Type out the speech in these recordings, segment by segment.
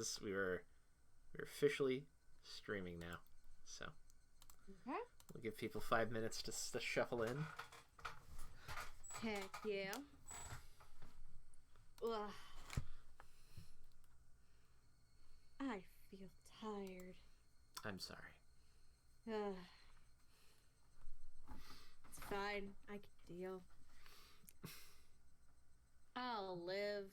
is we're officially streaming now. So Okay. we'll give people 5 minutes to shuffle in. Heck yeah. Ugh. I feel tired. I'm sorry. Ugh. It's fine. I can deal. I'll live.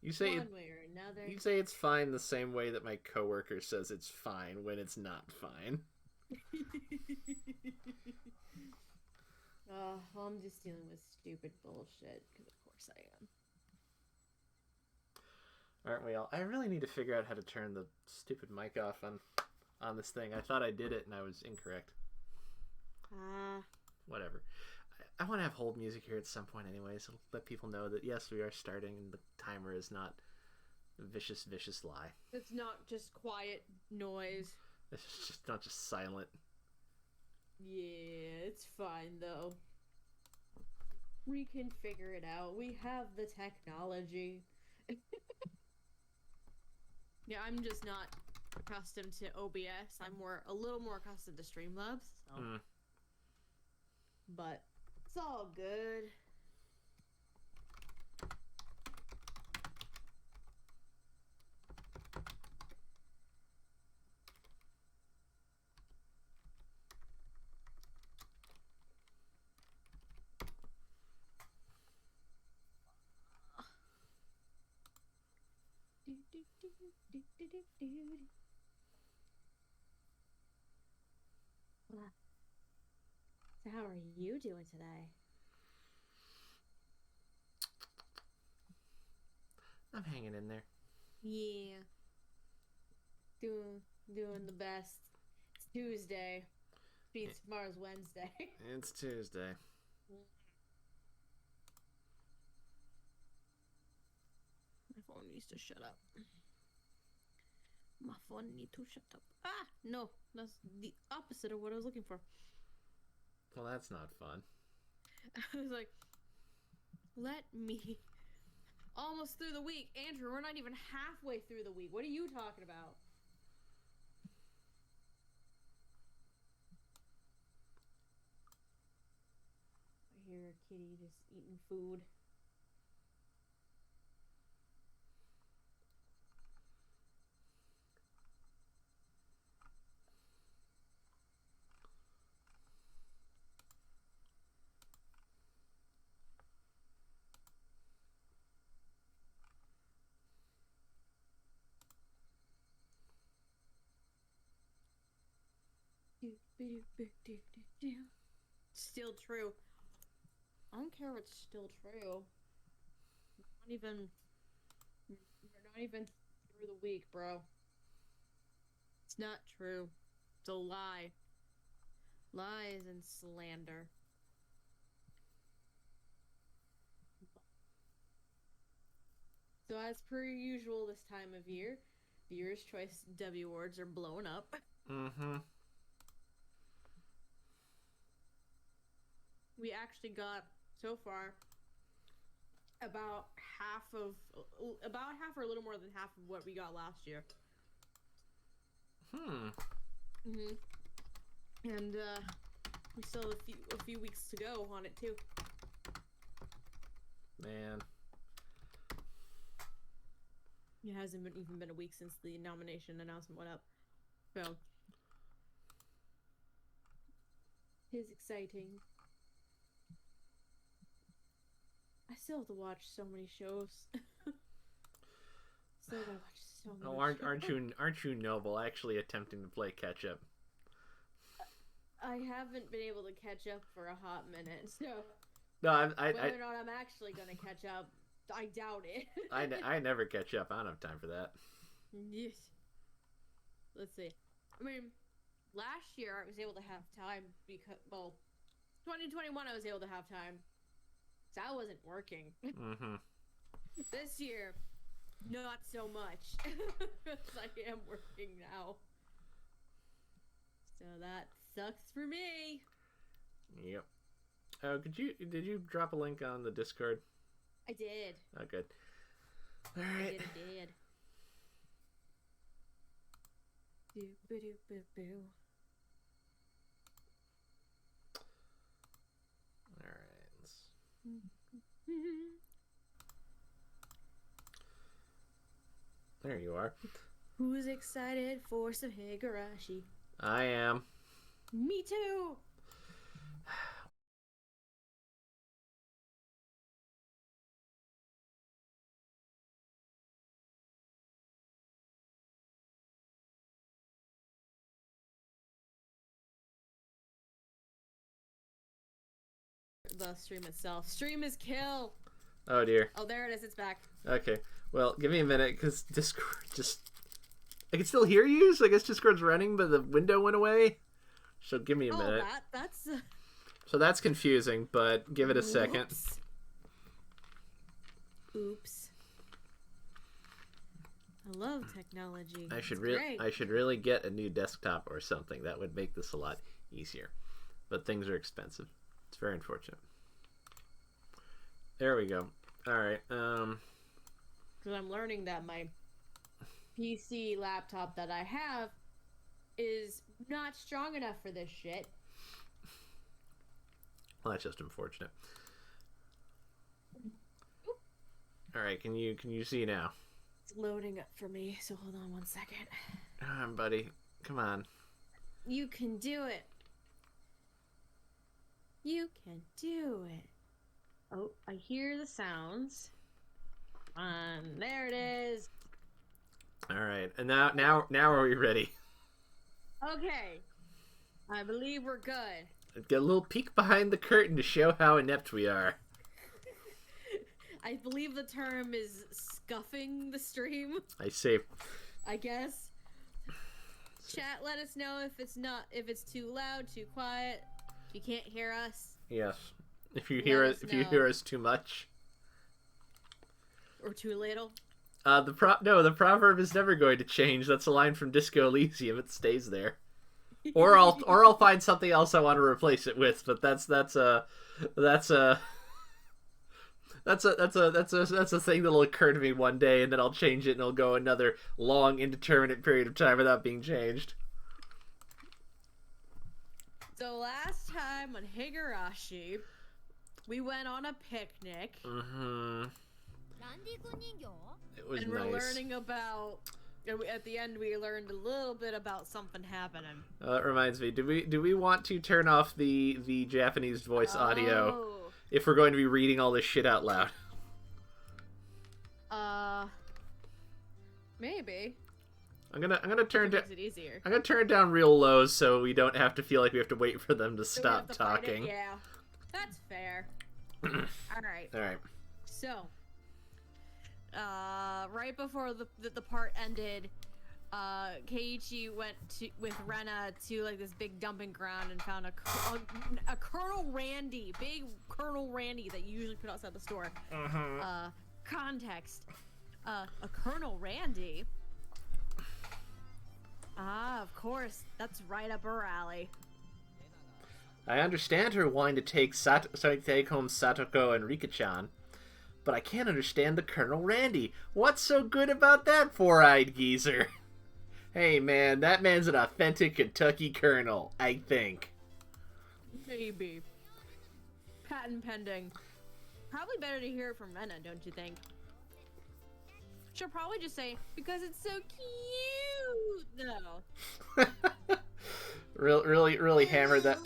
You say one way or another. You say it's fine the same way that my coworker says it's fine when it's not fine. Well, I'm just dealing with stupid bullshit, because of course I am. Aren't we all? I really need to figure out how to turn the stupid mic off on this thing. I thought I did it and I was incorrect. Whatever. I want to have hold music here at some point anyway, so let people know that yes, we are starting and the timer is not a vicious lie. It's not just quiet noise. It's just not just silent. Yeah, it's fine though. We can figure it out. We have the technology. Yeah, I'm just not accustomed to OBS. I'm a little more accustomed to Streamlabs. So. But it's all good. So how are you doing today? I'm hanging in there. Yeah. Doing the best. It's Tuesday. Means tomorrow's Wednesday. It's Tuesday. My phone needs to shut up. My phone needs to shut up. Ah! No, that's the opposite of what I was looking for. Well, that's not fun. I was like, let me... Almost through the week. Andrew, we're not even halfway through the week. What are you talking about? I hear a kitty just eating food. Still true. I don't care if it's still true. We're not even through the week, bro. It's not true. It's a lie. Lies and slander. So as per usual this time of year, Viewer's Choice W Awards are blowing up. Mm-hmm. We actually got, so far, about half or a little more than half of what we got last year. And we still have a few weeks to go on it too. Man. It hasn't even been a week since the nomination announcement went up. So it's exciting. I still have to watch so many shows. Still gotta watch so many shows. Aren't you noble actually attempting to play catch up? I haven't been able to catch up for a hot minute, so No, whether or not I'm actually gonna catch up, I doubt it. I never catch up. I don't have time for that. Yes. Let's see. I mean, last year I was able to have time because, well, 2021 I was able to have time. So I wasn't working. This year, not so much. Because I am working now. So that sucks for me. Yep. Did you drop a link on the Discord? I did. Oh, good. All right. I did. Doo-ba-doo-ba-boo. Alright. There you are. Who's excited for some Higurashi? I am. Me too! The stream itself. Stream is kill! Oh dear. Oh, there it is. It's back. Okay. Well, give me a minute, because Discord just... I can still hear you, so I guess Discord's running, but the window went away. So give me a minute. That's... So that's confusing, but give it a second. Oops. I love technology. I should really get a new desktop or something. That would make this a lot easier. But things are expensive. It's very unfortunate. There we go. Alright, Because I'm learning that my PC laptop that I have is not strong enough for this shit. well, that's just unfortunate. Alright, can you see now? It's loading up for me, so hold on one second. Come on, buddy. Come on. You can do it. You can do it. Oh, I hear the sounds. There it is. Alright, and now are we ready? Okay. I believe we're good. Get a little peek behind the curtain to show how inept we are. I believe the term is scuffing the stream. I see. I guess. Chat, let us know if it's too loud, too quiet. If you can't hear us. Yes. If you Let hear us too much. Or too little. The proverb is never going to change. That's a line from Disco Elysium. It stays there. Or I'll find something else I want to replace it with. But that's a thing that'll occur to me one day, and then I'll change it, and it'll go another long, indeterminate period of time without being changed. So last time on Higurashi, we went on a picnic. Mm-hmm. It was and we're nice. learning about. At the end, we learned a little bit about something happening. That reminds me. Do we want to turn off the Japanese voice audio if we're going to be reading all this shit out loud? Maybe. I'm gonna turn Makes it easier. I'm gonna turn it down real low so we don't have to feel like we have to wait for them to stop talking. Yeah, that's fair. All right. All right. So, right before the part ended, Keiichi went with Rena to like this big dumping ground and found a Colonel Randy, big Colonel Randy that you usually put outside the store. Context. A Colonel Randy. Ah, of course. That's right up her alley. I understand her wanting to take home Satoko and Rika-chan, but I can't understand the Colonel Randy. What's so good about that four-eyed geezer? Hey, man, that man's an authentic Kentucky colonel, I think. Maybe. Patent pending. Probably better to hear it from Rena, don't you think? She'll probably just say, because it's so cute! No. Really hammered that.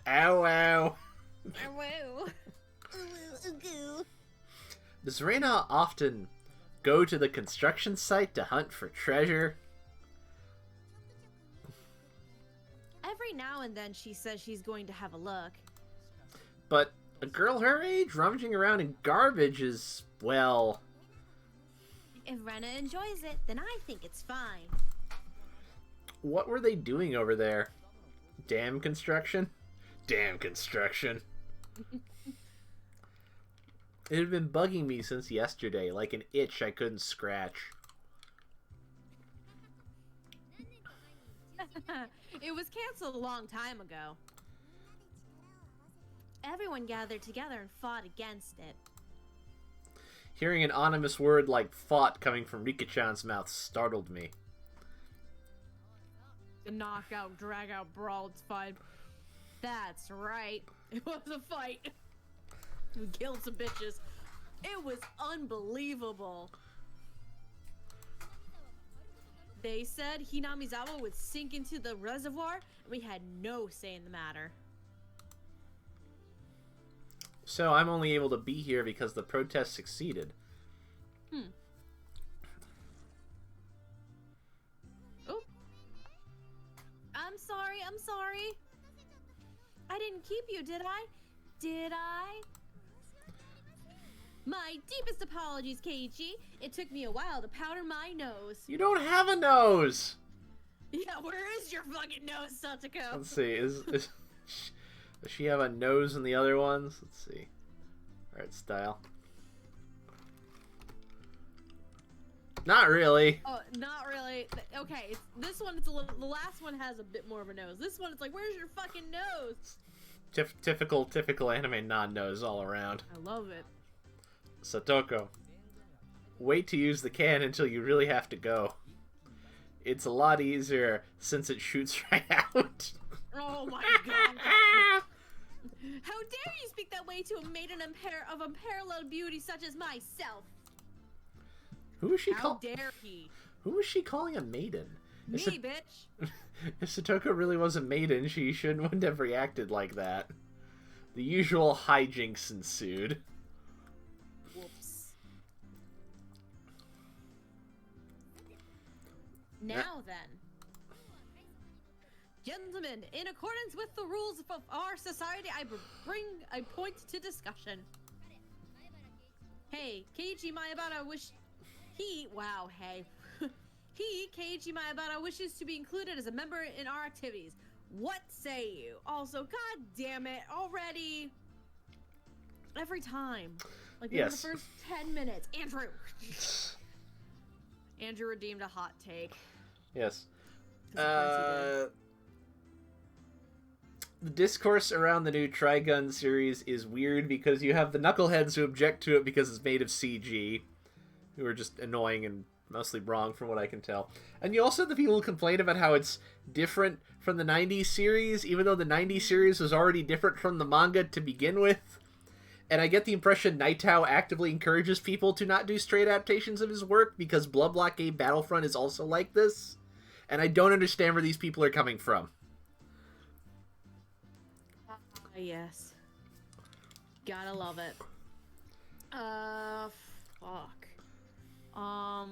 Ow, ow. Whoa. Does Rena often go to the construction site to hunt for treasure? Every now and then she says she's going to have a look. But a girl her age rummaging around in garbage is, well... If Rena enjoys it, then I think it's fine. What were they doing over there? Dam construction? Dam construction. It had been bugging me since yesterday, like an itch I couldn't scratch. It was canceled a long time ago. Everyone gathered together and fought against it. Hearing an ominous word like fought coming from Rika-chan's mouth startled me. A knockout, drag out brawl, it's fine. That's right. It was a fight. We killed some bitches. It was unbelievable. They said Hinamizawa would sink into the reservoir, and we had no say in the matter. So I'm only able to be here because the protest succeeded. Oh. I'm sorry. I didn't keep you, did I? Did I? My deepest apologies, Keiichi. It took me a while to powder my nose. You don't have a nose! Yeah, where is your fucking nose, Satoko? Let's see, does she have a nose in the other ones? Let's see. Art style. Not really. Oh, not really. Okay, this one, the last one has a bit more of a nose. This one, it's like, where's your fucking nose? Typical anime non-nose all around. I love it. Satoko, wait to use the can until you really have to go. It's a lot easier since it shoots right out. Oh my god. How dare you speak that way to a maiden of unparalleled beauty such as myself? Who is she How dare he? Who is she calling a maiden? Me, bitch. If Satoko really was a maiden, she wouldn't have reacted like that. The usual hijinks ensued. Whoops. Now then. Gentlemen, in accordance with the rules of our society, I point to discussion. Hey, Keiichi Maebara Keiichi Maebara wishes to be included as a member in our activities. What say you? Also, god damn it, already. Every time. Like, within the first 10 minutes. Andrew! Andrew redeemed a hot take. Yes. The discourse around the new Trigun series is weird because you have the knuckleheads who object to it because it's made of CG, who are just annoying and mostly wrong from what I can tell. And you also have the people who complain about how it's different from the 90s series, even though the 90s series was already different from the manga to begin with. And I get the impression Naitao actively encourages people to not do straight adaptations of his work because Blood Blockade Battlefront is also like this. And I don't understand where these people are coming from. Yes. Gotta love it. Fuck. I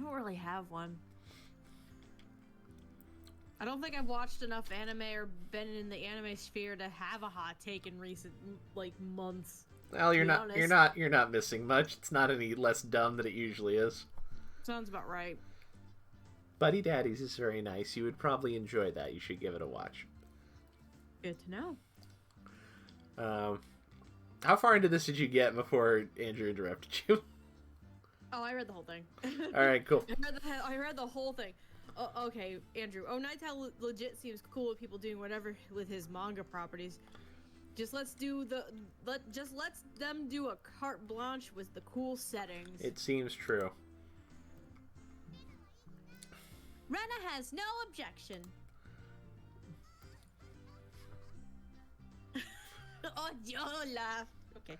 don't really have one. I don't think I've watched enough anime or been in the anime sphere to have a hot take in recent, like, months. Well, you're not missing much. It's not any less dumb than it usually is. Sounds about right. Buddy Daddies is very nice. You would probably enjoy that. You should give it a watch. Good to know. How far into this did you get before Andrew interrupted you? Oh, I read the whole thing. All right, cool. I read the whole thing. Okay, Andrew. Oh, Naitao legit seems cool with people doing whatever with his manga properties. Just let's them do a carte blanche with the cool settings. It seems true. Rena has no objection. Oh, Joe laughed. Okay.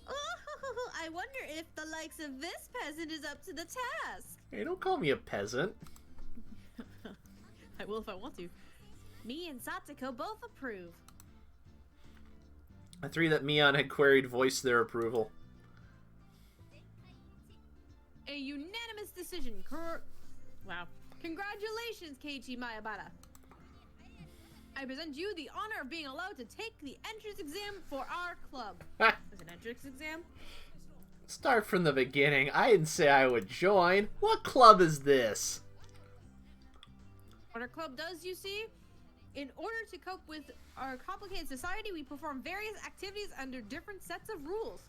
Oh, I wonder if the likes of this peasant is up to the task. Hey, don't call me a peasant. I will if I want to. Me and Satoko both approve. The three that Mion had queried voiced their approval. A unanimous decision. Wow. Congratulations, Keiichi Maebara. I present you the honor of being allowed to take the entrance exam for our club. Is an entrance exam? Start from the beginning. I didn't say I would join. What club is this? What our club does, you see? In order to cope with our complicated society, we perform various activities under different sets of rules.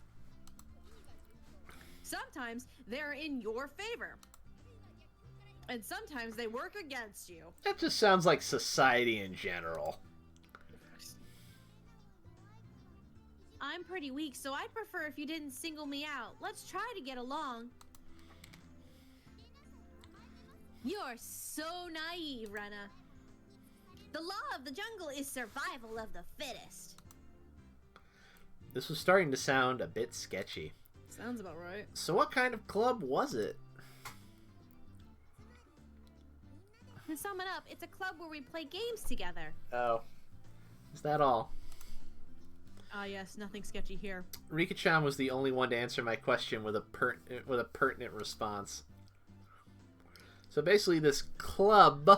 Sometimes they're in your favor. And sometimes they work against you. That just sounds like society in general. I'm pretty weak, so I'd prefer if you didn't single me out. Let's try to get along. You're so naive, Rena. The law of the jungle is survival of the fittest. This was starting to sound a bit sketchy. Sounds about right. So what kind of club was it? To sum it up, it's a club where we play games together. Oh. Is that all? Ah, yes, nothing sketchy here. Rika-chan was the only one to answer my question with a pertinent response. So basically this club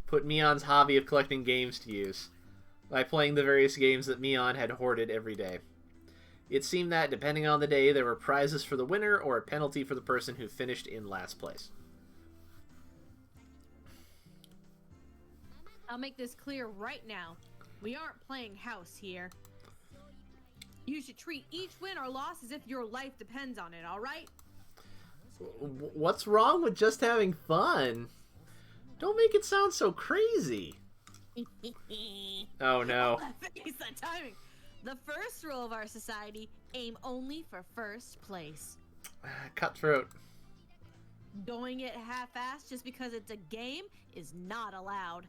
put Mion's hobby of collecting games to use by playing the various games that Mion had hoarded every day. It seemed that, depending on the day, there were prizes for the winner or a penalty for the person who finished in last place. I'll make this clear right now. We aren't playing house here. You should treat each win or loss as if your life depends on it, alright? What's wrong with just having fun? Don't make it sound so crazy. Oh no. Face that timing. The first rule of our society, aim only for first place. Cutthroat. Doing it half-assed just because it's a game is not allowed.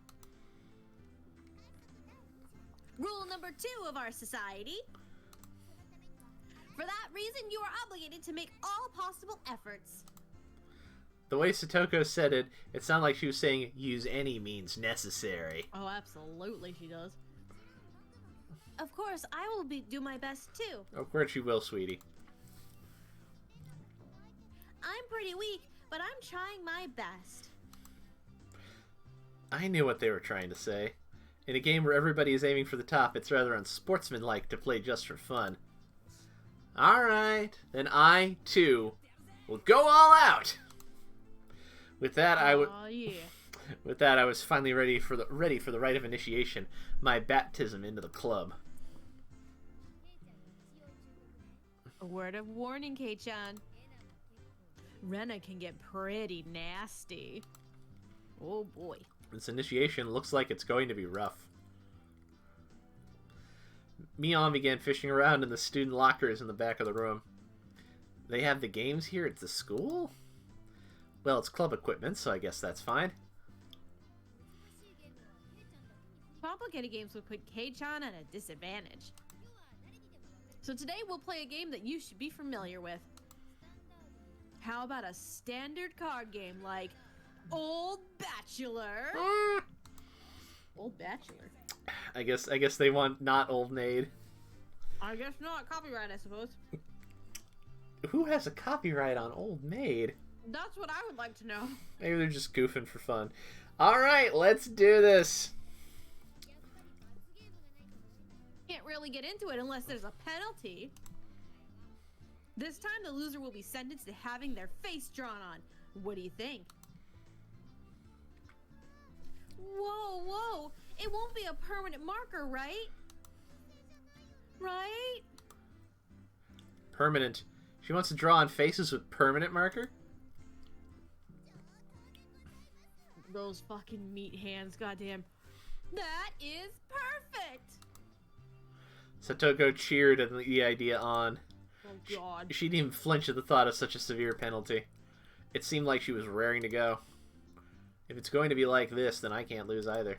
Rule number 2 of our society. For that reason, you are obligated to make all possible efforts. The way Satoko said it, it sounded like she was saying, use any means necessary. Oh, absolutely she does. Of course, I will do my best too. Of course you will, sweetie. I'm pretty weak, but I'm trying my best. I knew what they were trying to say. In a game where everybody is aiming for the top, it's rather unsportsmanlike to play just for fun. Alright, then I, too, will go all out! With that, With that, I was finally ready for the rite of initiation, my baptism into the club. A word of warning, Kei-chan. Rena can get pretty nasty. Oh boy. This initiation looks like it's going to be rough. Mion began fishing around in the student lockers in the back of the room. They have the games here at the school? Well, it's club equipment, so I guess that's fine. Complicated games would put Kei-chan at a disadvantage. So today we'll play a game that you should be familiar with. How about a standard card game like Old Bachelor? Old Bachelor? I guess they want not Old Maid. I guess not. Copyright, I suppose. Who has a copyright on Old Maid? That's what I would like to know. Maybe they're just goofing for fun. Alright, let's do this. Can't really get into it unless there's a penalty. This time the loser will be sentenced to having their face drawn on. What do you think? Whoa, whoa. It won't be a permanent marker, right? Right? Permanent. She wants to draw on faces with permanent marker? Those fucking meat hands, goddamn. That is perfect! Satoko cheered at the idea on. Oh god. She didn't even flinch at the thought of such a severe penalty. It seemed like she was raring to go. If it's going to be like this, then I can't lose either.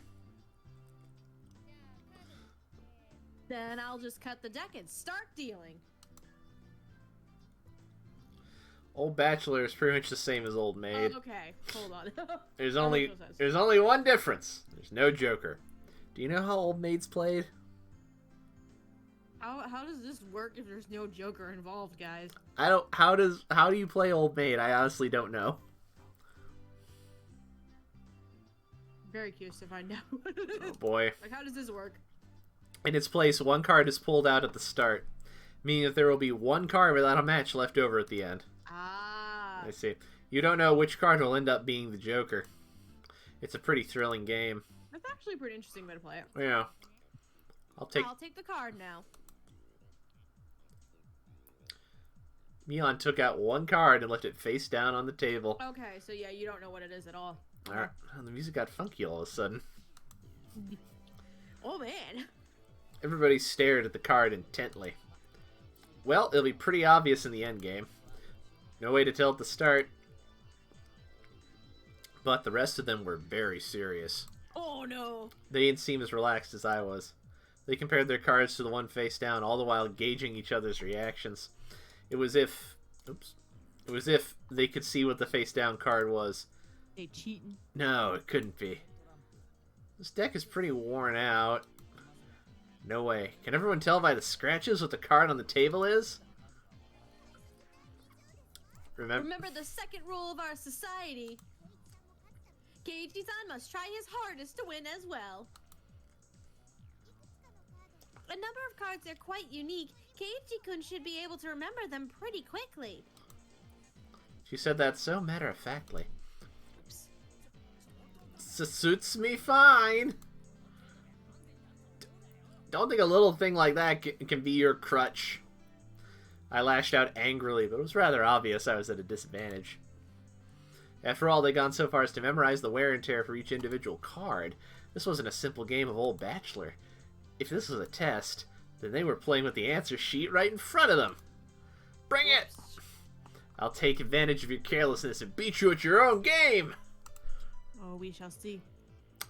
Then I'll just cut the deck and start dealing. Old Bachelor is pretty much the same as Old Maid. Okay, hold on. There's only one difference. There's no Joker. Do you know how Old Maid's played? How does this work if there's no Joker involved, guys? How do you play Old Maid? I honestly don't know. Very curious to find out. Oh boy. Like, how does this work? In its place, one card is pulled out at the start, meaning that there will be one card without a match left over at the end. Ah. I see. You don't know which card will end up being the Joker. It's a pretty thrilling game. That's actually a pretty interesting way to play it. Yeah. I'll take the card now. Mion took out one card and left it face down on the table. Okay, so yeah, you don't know what it is at all. Alright. The music got funky all of a sudden. Oh man. Everybody stared at the card intently. Well, it'll be pretty obvious in the end game. No way to tell at the start. But the rest of them were very serious. Oh no! They didn't seem as relaxed as I was. They compared their cards to the one face down, all the while gauging each other's reactions. It was if... Oops. It was if they could see what the face down card was. They cheating? No, it couldn't be. This deck is pretty worn out. No way. Can everyone tell by the scratches what the card on the table is? Remember the second rule of our society. Keiichi-san must try his hardest to win as well. A number of cards are quite unique. Keiichi-kun should be able to remember them pretty quickly. She said that so matter-of-factly. Suits me fine. Don't think a little thing like that can be your crutch. I lashed out angrily, but it was rather obvious I was at a disadvantage. After all, they'd gone so far as to memorize the wear and tear for each individual card. This wasn't a simple game of Old Bachelor. If this was a test, then they were playing with the answer sheet right in front of them. Bring it! I'll take advantage of your carelessness and beat you at your own game! Oh, we shall see.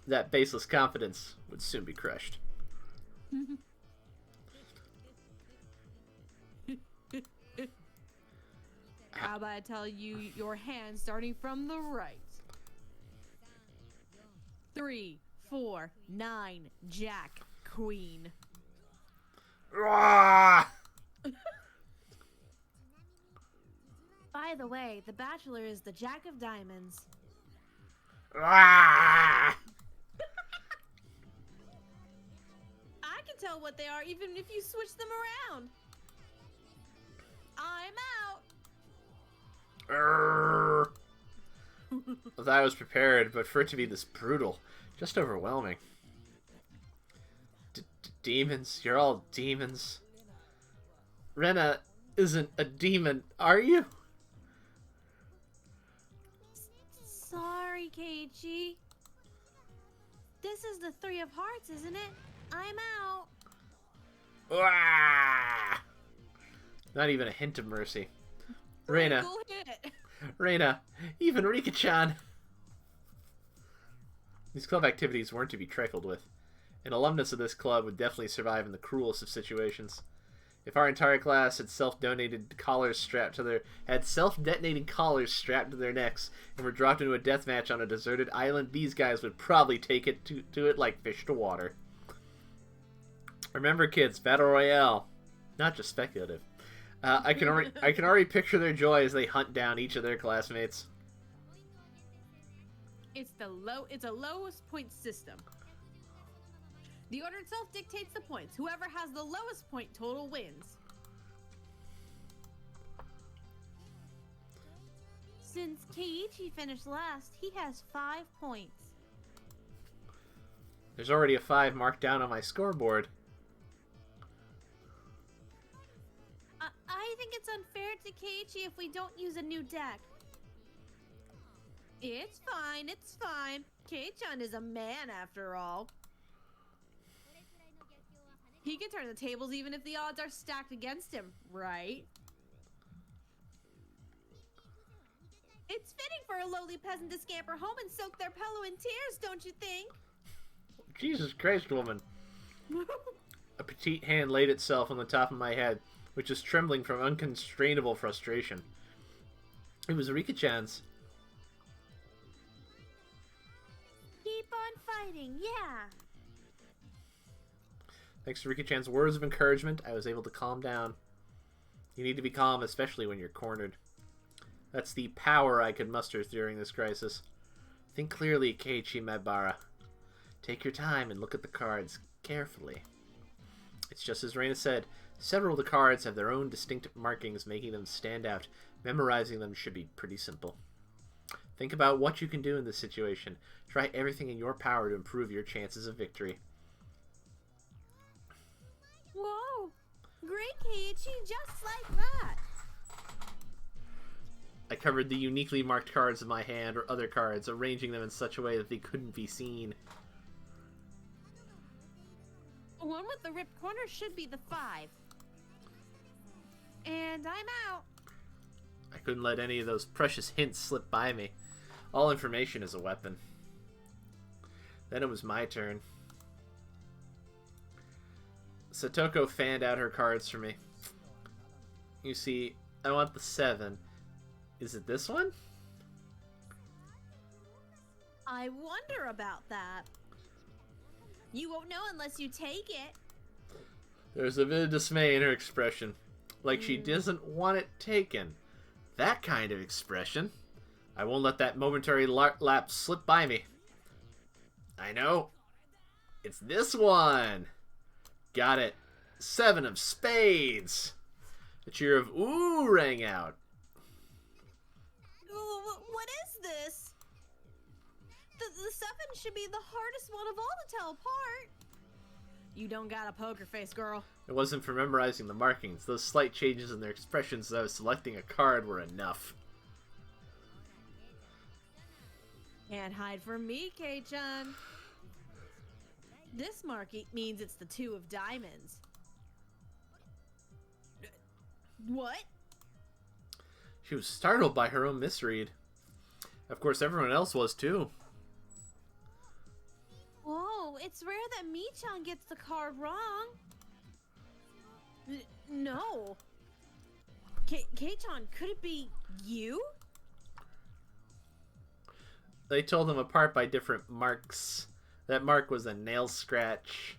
That baseless confidence would soon be crushed. How about I tell you your hand starting from the right? 3, 4, 9, Jack, Queen. Ah! By the way, the Bachelor is the Jack of Diamonds. Ah! I can tell what they are even if you switch them around. I'm out. I thought I was prepared, but for it to be this brutal, just overwhelming. Demons? You're all demons. Rena isn't a demon, are you? Sorry, Keiichi. This is the 3 of Hearts, isn't it? I'm out. Ah! Not even a hint of mercy. Reina. Cool hit. Reina. Even Rika-chan. These club activities weren't to be trifled with. An alumnus of this club would definitely survive in the cruelest of situations. If our entire class had self-detonating collars strapped to their necks and were dropped into a death match on a deserted island, these guys would probably take it to it like fish to water. Remember, kids, battle royale, not just speculative. I can already picture their joy as they hunt down each of their classmates. It's a lowest point system. The order itself dictates the points. Whoever has the lowest point total wins. Since Keiichi finished last, he has 5 points. There's already a 5 marked down on my scoreboard. I think it's unfair to Keiichi if we don't use a new deck. It's fine, it's fine. Kei-chan is a man after all. He can turn the tables even if the odds are stacked against him, right? It's fitting for a lowly peasant to scamper home and soak their pillow in tears, don't you think? Jesus Christ, woman. A petite hand laid itself on the top of my head, which was trembling from unconstrainable frustration. It was Rika-chan's. Keep on fighting, yeah. Thanks to Rika-chan's words of encouragement, I was able to calm down. You need to be calm, especially when you're cornered. That's the power I could muster during this crisis. Think clearly, Keiichi Maibara. Take your time and look at the cards carefully. It's just as Reina said, several of the cards have their own distinct markings making them stand out. Memorizing them should be pretty simple. Think about what you can do in this situation. Try everything in your power to improve your chances of victory. Whoa! Great, Keiichi, just like that! I covered the uniquely marked cards in my hand or other cards, arranging them in such a way that they couldn't be seen. The one with the ripped corner should be the 5. And I'm out. I couldn't let any of those precious hints slip by me. All information is a weapon. Then it was my turn. Satoko fanned out her cards for me. You see, I want the 7. Is it this one? I wonder about that. You won't know unless you take it. There's a bit of dismay in her expression. Like she doesn't want it taken. That kind of expression. I won't let that momentary lapse slip by me. I know. It's this one. Got it. 7 of spades. A cheer of ooh rang out. What is this? The 7 should be the hardest one of all to tell apart. You don't got a poker face, girl. It wasn't for memorizing the markings. Those slight changes in their expressions as I was selecting a card were enough. Can't hide from me, Kei-chan. This mark means it's the 2 of diamonds. What? She was startled by her own misread. Of course, everyone else was too. Whoa, it's rare that Mi-chan gets the card wrong. No. Kei-chan, could it be you? They told them apart by different marks. That mark was a nail scratch.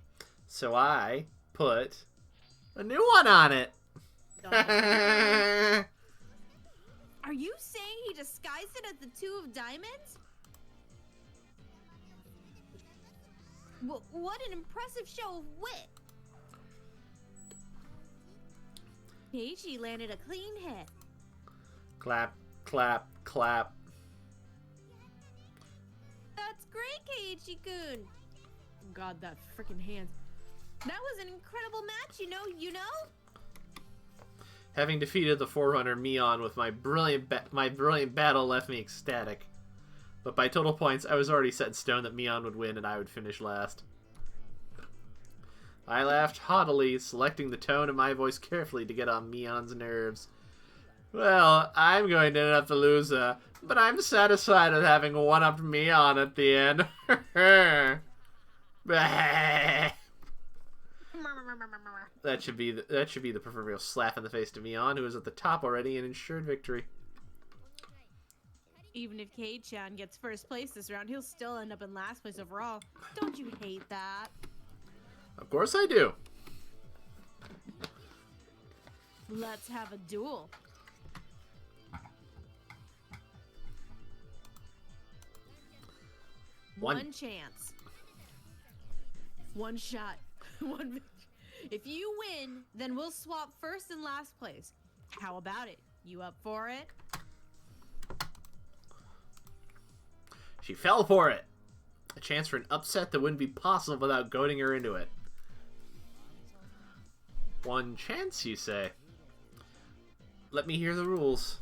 So I put a new one on it. Are you saying he disguised it as the 2 of diamonds? What an impressive show of wit. Keiichi landed a clean hit. Clap, clap, clap. That's great, Keiichi-kun. God, that freaking hand. That was an incredible match, you know? Having defeated the Forerunner Mion with my brilliant battle left me ecstatic. But by total points, I was already set in stone that Mion would win and I would finish last. I laughed haughtily, selecting the tone of my voice carefully to get on Mion's nerves. Well, I'm going to Appaloosa, but I'm satisfied with having one-upped Mion at the end. That should be the proverbial slap in the face to Mion, who is at the top already and ensured victory. Even if Kei-chan gets first place this round, he'll still end up in last place overall. Don't you hate that? Of course I do. Let's have a duel. One chance. One shot. One victory. If you win, then we'll swap first and last place. How about it? You up for it? She fell for it. A chance for an upset that wouldn't be possible without goading her into it. One chance, you say? Let me hear the rules.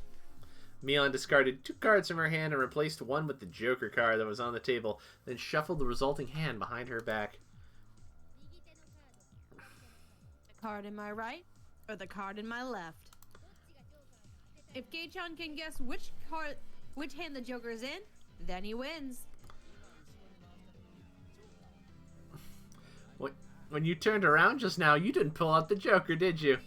Mion discarded 2 cards from her hand and replaced one with the Joker card that was on the table, then shuffled the resulting hand behind her back. The card in my right or the card in my left? If Kei-chan can guess which hand the Joker is in, then he wins. When you turned around just now, you didn't pull out the Joker, did you?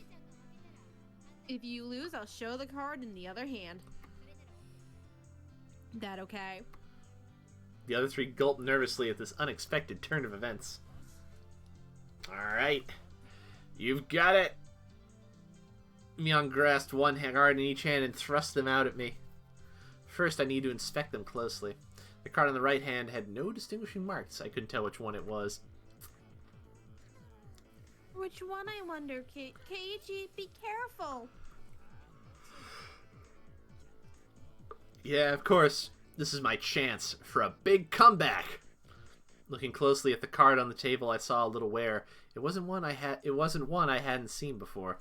If you lose, I'll show the card in the other hand. That okay? The other 3 gulped nervously at this unexpected turn of events. Alright. You've got it. Mion grasped one card in each hand and thrust them out at me. First, I need to inspect them closely. The card on the right hand had no distinguishing marks. I couldn't tell which one it was. Which one, I wonder, Keiichi? Be careful. Yeah, of course. This is my chance for a big comeback. Looking closely at the card on the table, I saw a little wear. It wasn't one I hadn't seen before.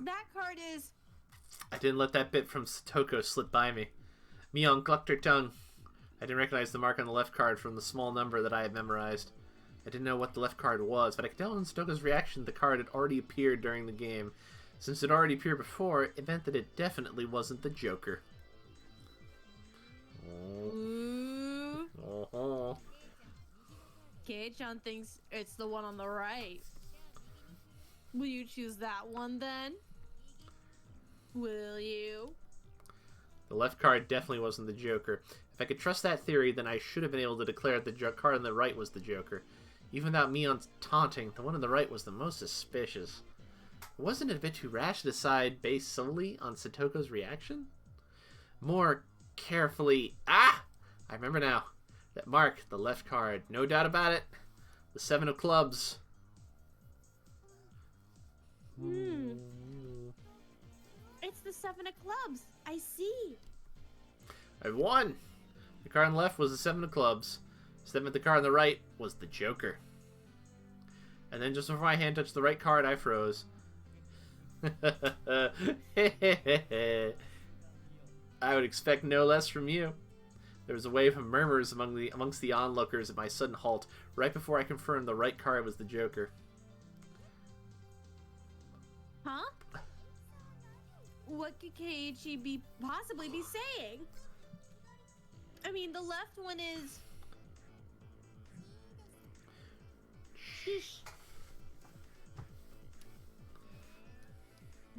That card is... I didn't let that bit from Satoko slip by me. Mion clucked her tongue. I didn't recognize the mark on the left card from the small number that I had memorized. I didn't know what the left card was, but I could tell in Satoko's reaction the card had already appeared during the game. Since it already appeared before, it meant that it definitely wasn't the Joker. Ooh. Oh. Kei-chan thinks it's the one on the right. Will you choose that one then? Will you? The left card definitely wasn't the Joker. If I could trust that theory, then I should have been able to declare that the card on the right was the Joker. Even without me on taunting, the one on the right was the most suspicious. Wasn't it a bit too rash to decide based solely on Satoko's reaction? More carefully... I remember now. That mark, the left card. No doubt about it. The 7 of clubs. It's the 7 of clubs. I see. I've won. The card on the left was the 7 of clubs. So the card on the right was the Joker. And then just before my hand touched the right card, I froze. I would expect no less from you. There was a wave of murmurs amongst the onlookers at my sudden halt, right before I confirmed the right card was the Joker. Huh? What could Keiichi possibly be saying? I mean, the left one is... Shh.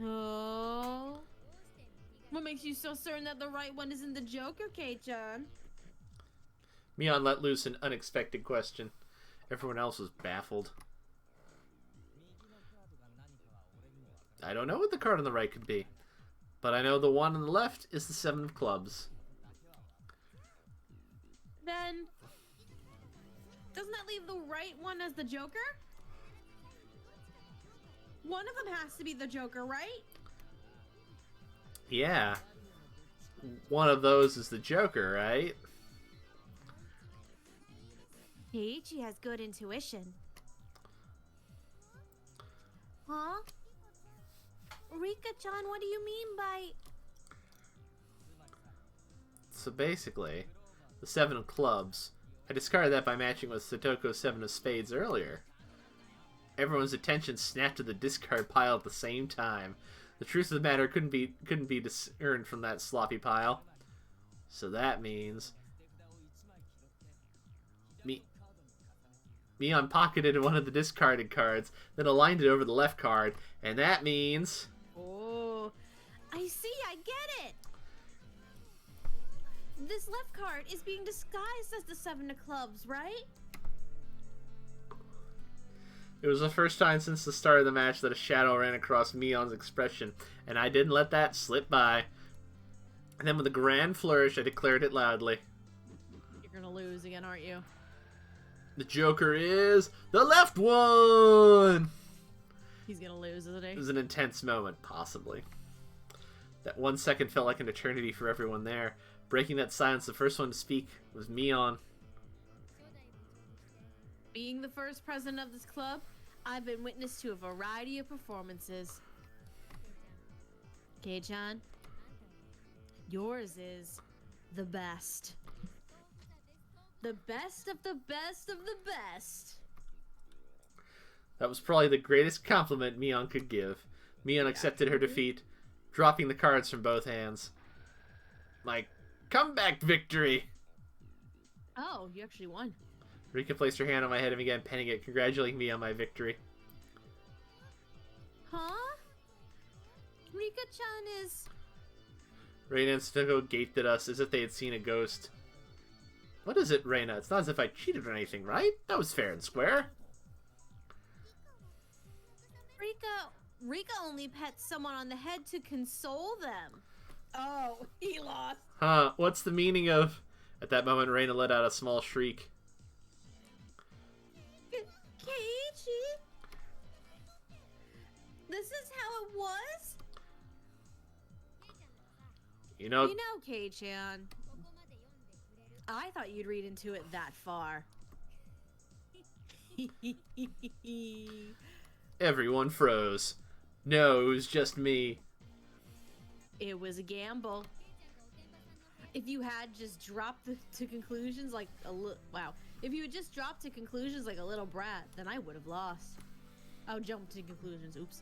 Oh. What makes you so certain that the right one isn't the Joker, Kei-chan? Mion let loose an unexpected question. Everyone else was baffled. I don't know what the card on the right could be, but I know the one on the left is the 7 of clubs. Then, doesn't that leave the right one as the Joker? One of them has to be the Joker, right? Yeah. One of those is the Joker, right? Keiichi has good intuition. Huh? Rika-chan, what do you mean by... So basically, the 7 of clubs. I discarded that by matching with Satoko's 7 of spades earlier. Everyone's attention snapped to the discard pile at the same time. The truth of the matter couldn't be discerned from that sloppy pile. So that means Mion pocketed one of the discarded cards, then aligned it over the left card, and that means... Oh, I see, I get it! This left card is being disguised as the 7 of clubs, right? It was the first time since the start of the match that a shadow ran across Mion's expression, and I didn't let that slip by. And then with a grand flourish, I declared it loudly. You're gonna lose again, aren't you? The Joker is the left one! He's gonna lose, isn't he? It was an intense moment, possibly. That 1 second felt like an eternity for everyone there. Breaking that silence, the first one to speak was Mion. Being the first president of this club, I've been witness to a variety of performances. Kei-chan, yours is the best. The best of the best of the best. That was probably the greatest compliment Mion could give. Mion accepted her defeat, dropping the cards from both hands. My comeback victory! Oh, you actually won. Rika placed her hand on my head and began petting it, congratulating me on my victory. Huh? Rika-chan is... Reina and Stoko gaped at us as if they had seen a ghost. What is it, Reina? It's not as if I cheated or anything, right? That was fair and square. Rika only pets someone on the head to console them. Oh, he lost. Huh, what's the meaning of... At that moment, Reina let out a small shriek. Keiichi? This is how it was? You know, Kei-chan, I thought you'd read into it that far. everyone froze. No, it was just me. It was a gamble. If you had just dropped to conclusions like a little... Wow. If you had just dropped to conclusions like a little brat, then I would have lost. I'll jump to conclusions. Oops.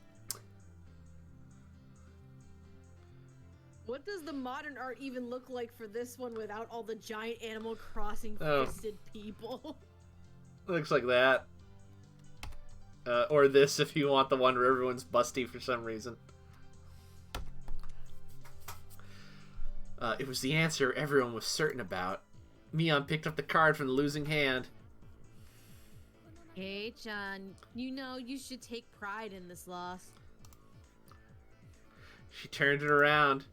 What does the modern art even look like for this one without all the giant Animal Crossing Oh. fisted people? Looks like that. Or this if you want the one where everyone's busty for some reason. It was the answer everyone was certain about. Mion picked up the card from the losing hand. Hey, Chan, you know you should take pride in this loss. She turned it around.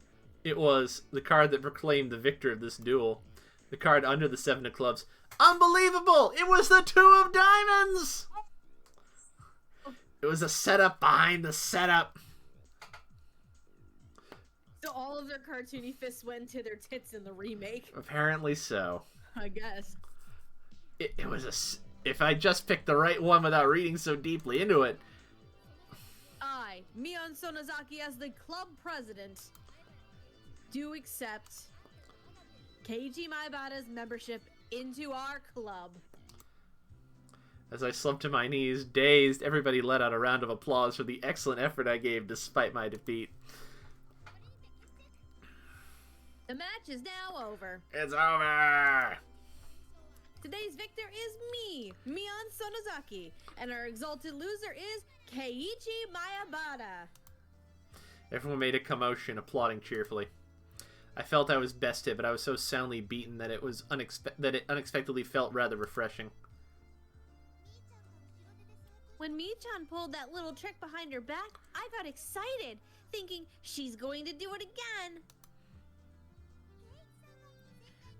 It was the card that proclaimed the victor of this duel. The card under the 7 of clubs. Unbelievable! It was the 2 of diamonds! It was a setup behind the setup. So all of their cartoony fists went to their tits in the remake. Apparently so. I guess. It was a... If I just picked the right one without reading so deeply into it. I, Mion Sonozaki, as the club president, do accept Keiji Maebata's membership into our club. As I slumped to my knees, dazed, everybody let out a round of applause for the excellent effort I gave despite my defeat. The match is now over. It's over! Today's victor is me, Mion Sonozaki, and our exalted loser is Keiichi Maebata. Everyone made a commotion, applauding cheerfully. I felt I was bested, but I was so soundly beaten that it unexpectedly felt rather refreshing. When Mi-chan pulled that little trick behind her back, I got excited, thinking she's going to do it again.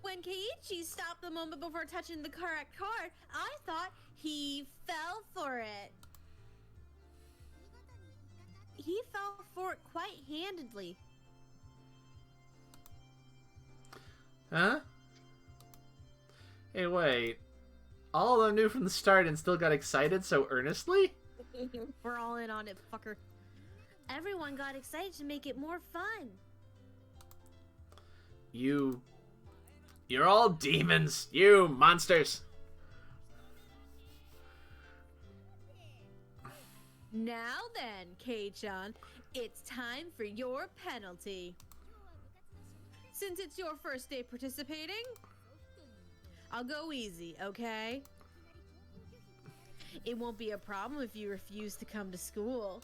When Keiichi stopped the moment before touching the correct card, I thought he fell for it. He fell for it quite handedly. Huh? Hey, wait. All of them knew from the start and still got excited so earnestly? We're all in on it, fucker. Everyone got excited to make it more fun. You're all demons! You monsters! Now then, Kei-chan, it's time for your penalty. Since it's your first day participating, I'll go easy, okay? It won't be a problem if you refuse to come to school.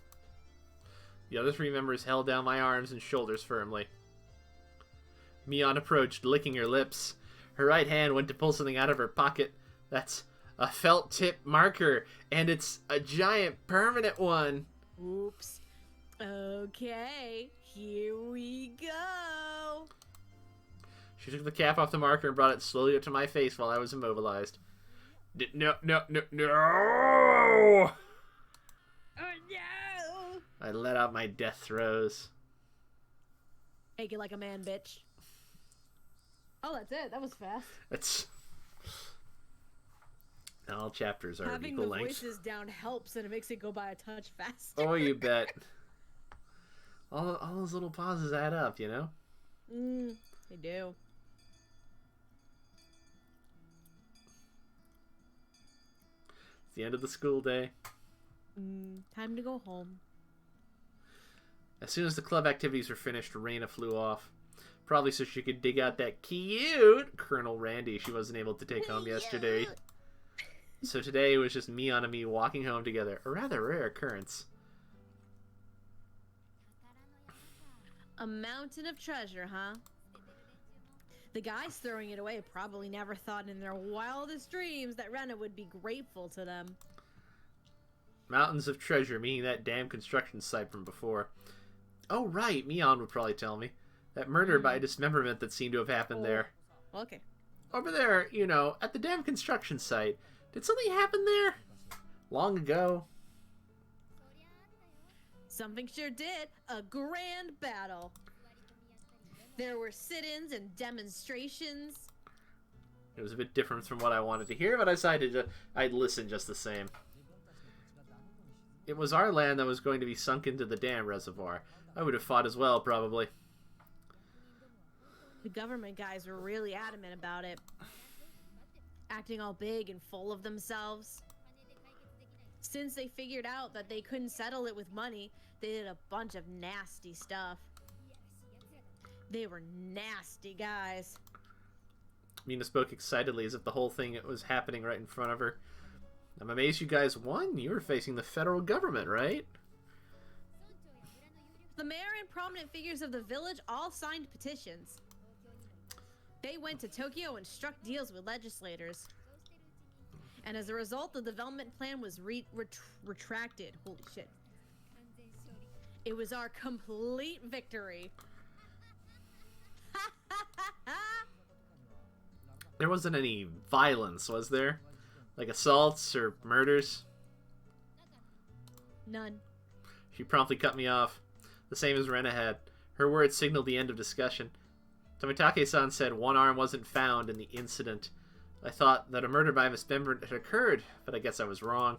The other 3 members held down my arms and shoulders firmly. Mion approached, licking her lips. Her right hand went to pull something out of her pocket. That's a felt tip marker, and it's a giant permanent one. Oops. Okay, here we go. She took the cap off the marker and brought it slowly up to my face while I was immobilized. No! Oh no! I let out my death throes. Take it like a man, bitch. Oh, that's it. That was fast. It's... All chapters are Having equal the length. voices down helps, and it makes it go by a touch faster. Oh, you bet. All those little pauses add up, you know? They do. It's the end of the school day. Time to go home. As soon as the club activities were finished, Raina flew off. Probably so she could dig out that cute Colonel Randy she wasn't able to take home yesterday. So today it was just Mion and me walking home together. A rather rare occurrence. A mountain of treasure, huh? The guys throwing it away probably never thought in their wildest dreams that Rena would be grateful to them. Mountains of treasure, meaning that damn construction site from before. Oh, right, Mion would probably tell me. That murder by dismemberment that seemed to have happened there. Okay. Over there, you know, at the damn construction site. Did something happen there? Long ago. Something sure did. A grand battle. There were sit-ins and demonstrations. It was a bit different from what I wanted to hear, but I decided I'd listen just the same. It was our land that was going to be sunk into the dam reservoir. I would have fought as well, probably. The government guys were really adamant about it. Acting all big and full of themselves. Since they figured out that they couldn't settle it with money, they did a bunch of nasty stuff. They were nasty guys. Mina spoke excitedly as if the whole thing was happening right in front of her. I'm amazed you guys won. You were facing the federal government, right? The mayor and prominent figures of the village all signed petitions. They went to Tokyo and struck deals with legislators. And as a result, the development plan was retracted. Holy shit. It was our complete victory. There wasn't any violence, was there? Like assaults or murders? None. She promptly cut me off, the same as Rena had. Her words signaled the end of discussion. Tomitake-san said one arm wasn't found in the incident. I thought that a murder by mismemberment had occurred, but I guess I was wrong.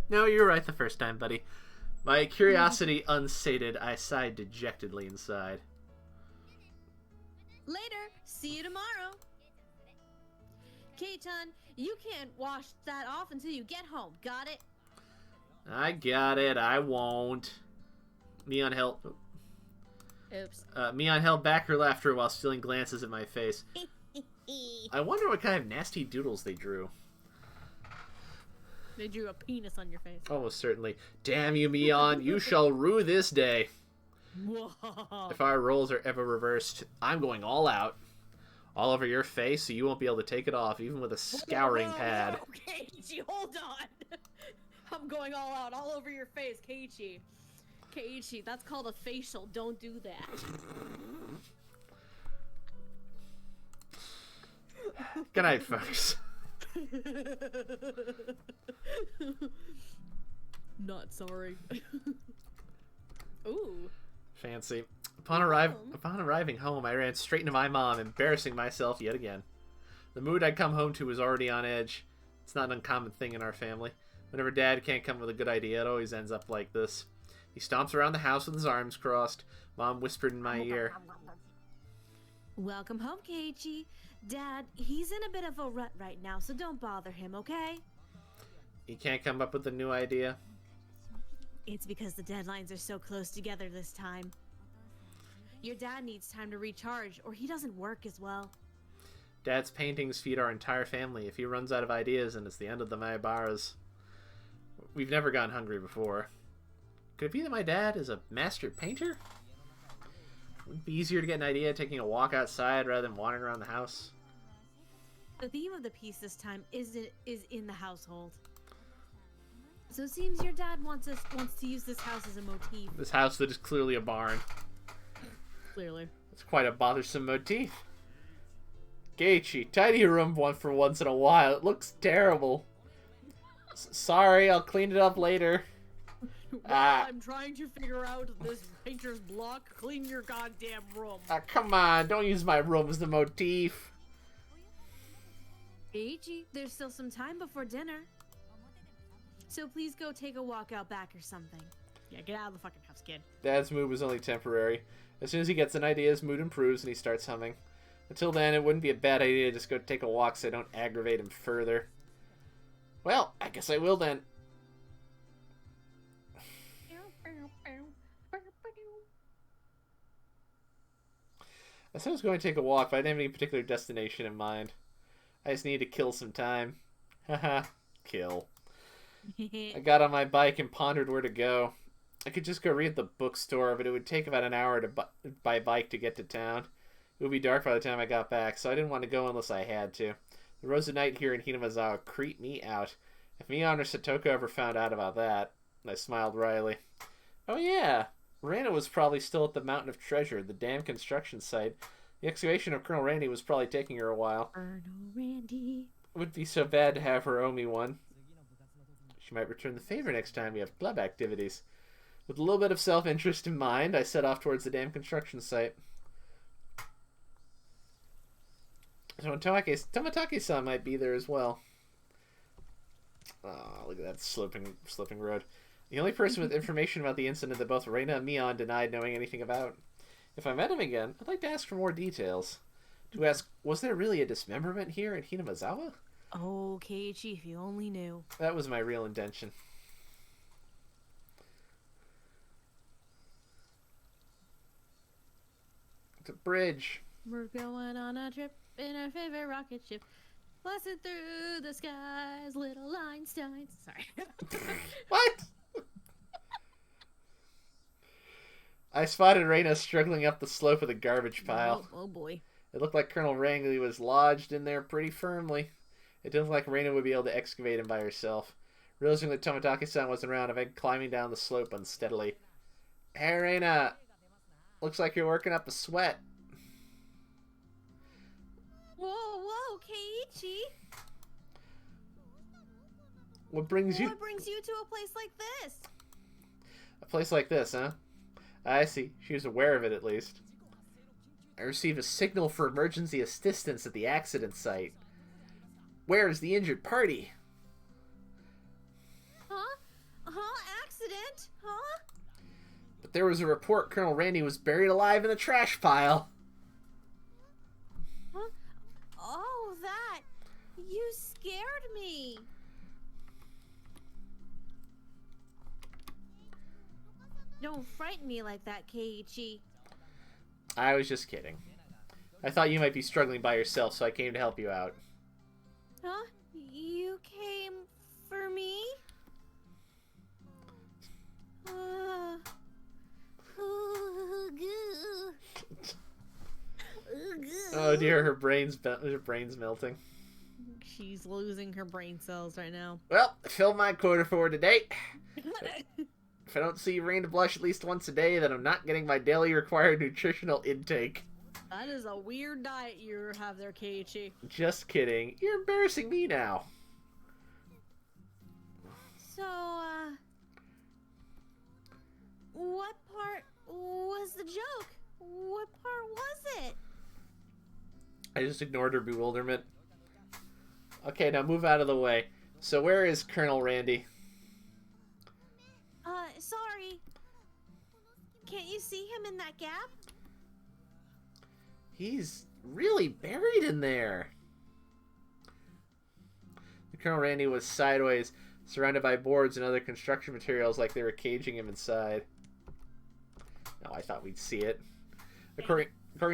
No, you were right the first time, buddy. My curiosity unsated, I sighed dejectedly inside. Later. See you tomorrow. Kei-chan, you can't wash that off until you get home. Got it? I got it. I won't. Mion held... Oops. Mion held back her laughter while stealing glances at my face. I wonder what kind of nasty doodles they drew. They drew a penis on your face. Almost certainly. Damn you, Mion. You shall rue this day. If our roles are ever reversed, I'm going all out. All over your face so you won't be able to take it off, even with a scouring pad. Keiichi, hold on. I'm going all out, all over your face, Keiichi. Keiichi, that's called a facial. Don't do that. Good night, folks. Not sorry. Ooh. Fancy. Upon arriving home, I ran straight into my mom, embarrassing myself yet again. The mood I'd come home to was already on edge. It's not an uncommon thing in our family. Whenever Dad can't come with a good idea, it always ends up like this. He stomps around the house with his arms crossed. Mom whispered in my ear. Welcome home, Keiichi. Dad, he's in a bit of a rut right now, so don't bother him, okay? He can't come up with a new idea? It's because the deadlines are so close together this time. Your dad needs time to recharge, or he doesn't work as well. Dad's paintings feed our entire family. If he runs out of ideas, and it's the end of the Maebaras. We've never gone hungry before. Could it be that my dad is a master painter? Would it be easier to get an idea taking a walk outside rather than wandering around the house? The theme of the piece this time is in the household. So it seems your dad wants to use this house as a motif. This house that is clearly a barn. Clearly. It's quite a bothersome motif. Keiichi, tidy your room for once in a while. It looks terrible. Sorry, I'll clean it up later. While I'm trying to figure out this painter's block, clean your goddamn room. Come on, don't use my room as the motif. Keiichi, there's still some time before dinner. So please go take a walk out back or something. Yeah, get out of the fucking house, kid. Dad's mood was only temporary. As soon as he gets an idea, his mood improves and he starts humming. Until then, it wouldn't be a bad idea to just go take a walk so I don't aggravate him further. Well, I guess I will then. I said I was going to take a walk, but I didn't have any particular destination in mind. I just needed to kill some time. Haha, kill. I got on my bike and pondered where to go. I could just go read at the bookstore, but it would take about an hour to by bike to get to town. It would be dark by the time I got back, so I didn't want to go unless I had to. The roads at night here in Hinamazawa creep me out. If Mion or Satoko ever found out about that, I smiled wryly. Oh yeah, Rana was probably still at the Mountain of Treasure, the dam construction site. The excavation of Colonel Randy was probably taking her a while. Colonel Randy. It wouldn't be so bad to have her owe me one. She might return the favor next time we have club activities. With a little bit of self-interest in mind, I set off towards the dam construction site. So Tomitake-san might be there as well. Oh, look at that sloping road. The only person with information about the incident that both Reina and Mion denied knowing anything about. If I met him again, I'd like to ask for more details. To ask, was there really a dismemberment here in Hinamazawa? Oh, Keiichi, if you only knew. That was my real intention. It's a bridge. We're going on a trip in our favorite rocket ship. Blasting through the skies, little Einsteins. Sorry. What? I spotted Reyna struggling up the slope of the garbage pile. Oh boy. It looked like Colonel Rangley was lodged in there pretty firmly. It didn't look like Reyna would be able to excavate him by herself. Realizing that Tomotaki-san wasn't around, I began climbing down the slope unsteadily. Hey, Reyna! Looks like you're working up a sweat. Whoa, Keiichi! What brings you... What brings you to a place like this? A place like this, huh? I see. She was aware of it, at least. I received a signal for emergency assistance at the accident site. Where is the injured party? Accident? Huh? But there was a report Colonel Randy was buried alive in the trash pile. Huh? Oh, that. You scared me. Don't frighten me like that, Keiichi. I was just kidding. I thought you might be struggling by yourself, so I came to help you out. Huh? You came for me? Oh dear, her brain's melting. She's losing her brain cells right now. Well, filled my quota for today. If I don't see Rain to blush at least once a day, then I'm not getting my daily required nutritional intake. That is a weird diet you have there, Keiichi. Just kidding. You're embarrassing me now. So, what part was the joke? What part was it? I just ignored her bewilderment. Okay, now move out of the way. So where is Colonel Randy? Sorry. Can't you see him in that gap? He's really buried in there. The Colonel Randy was sideways, surrounded by boards and other construction materials like they were caging him inside. No, I thought we'd see it. According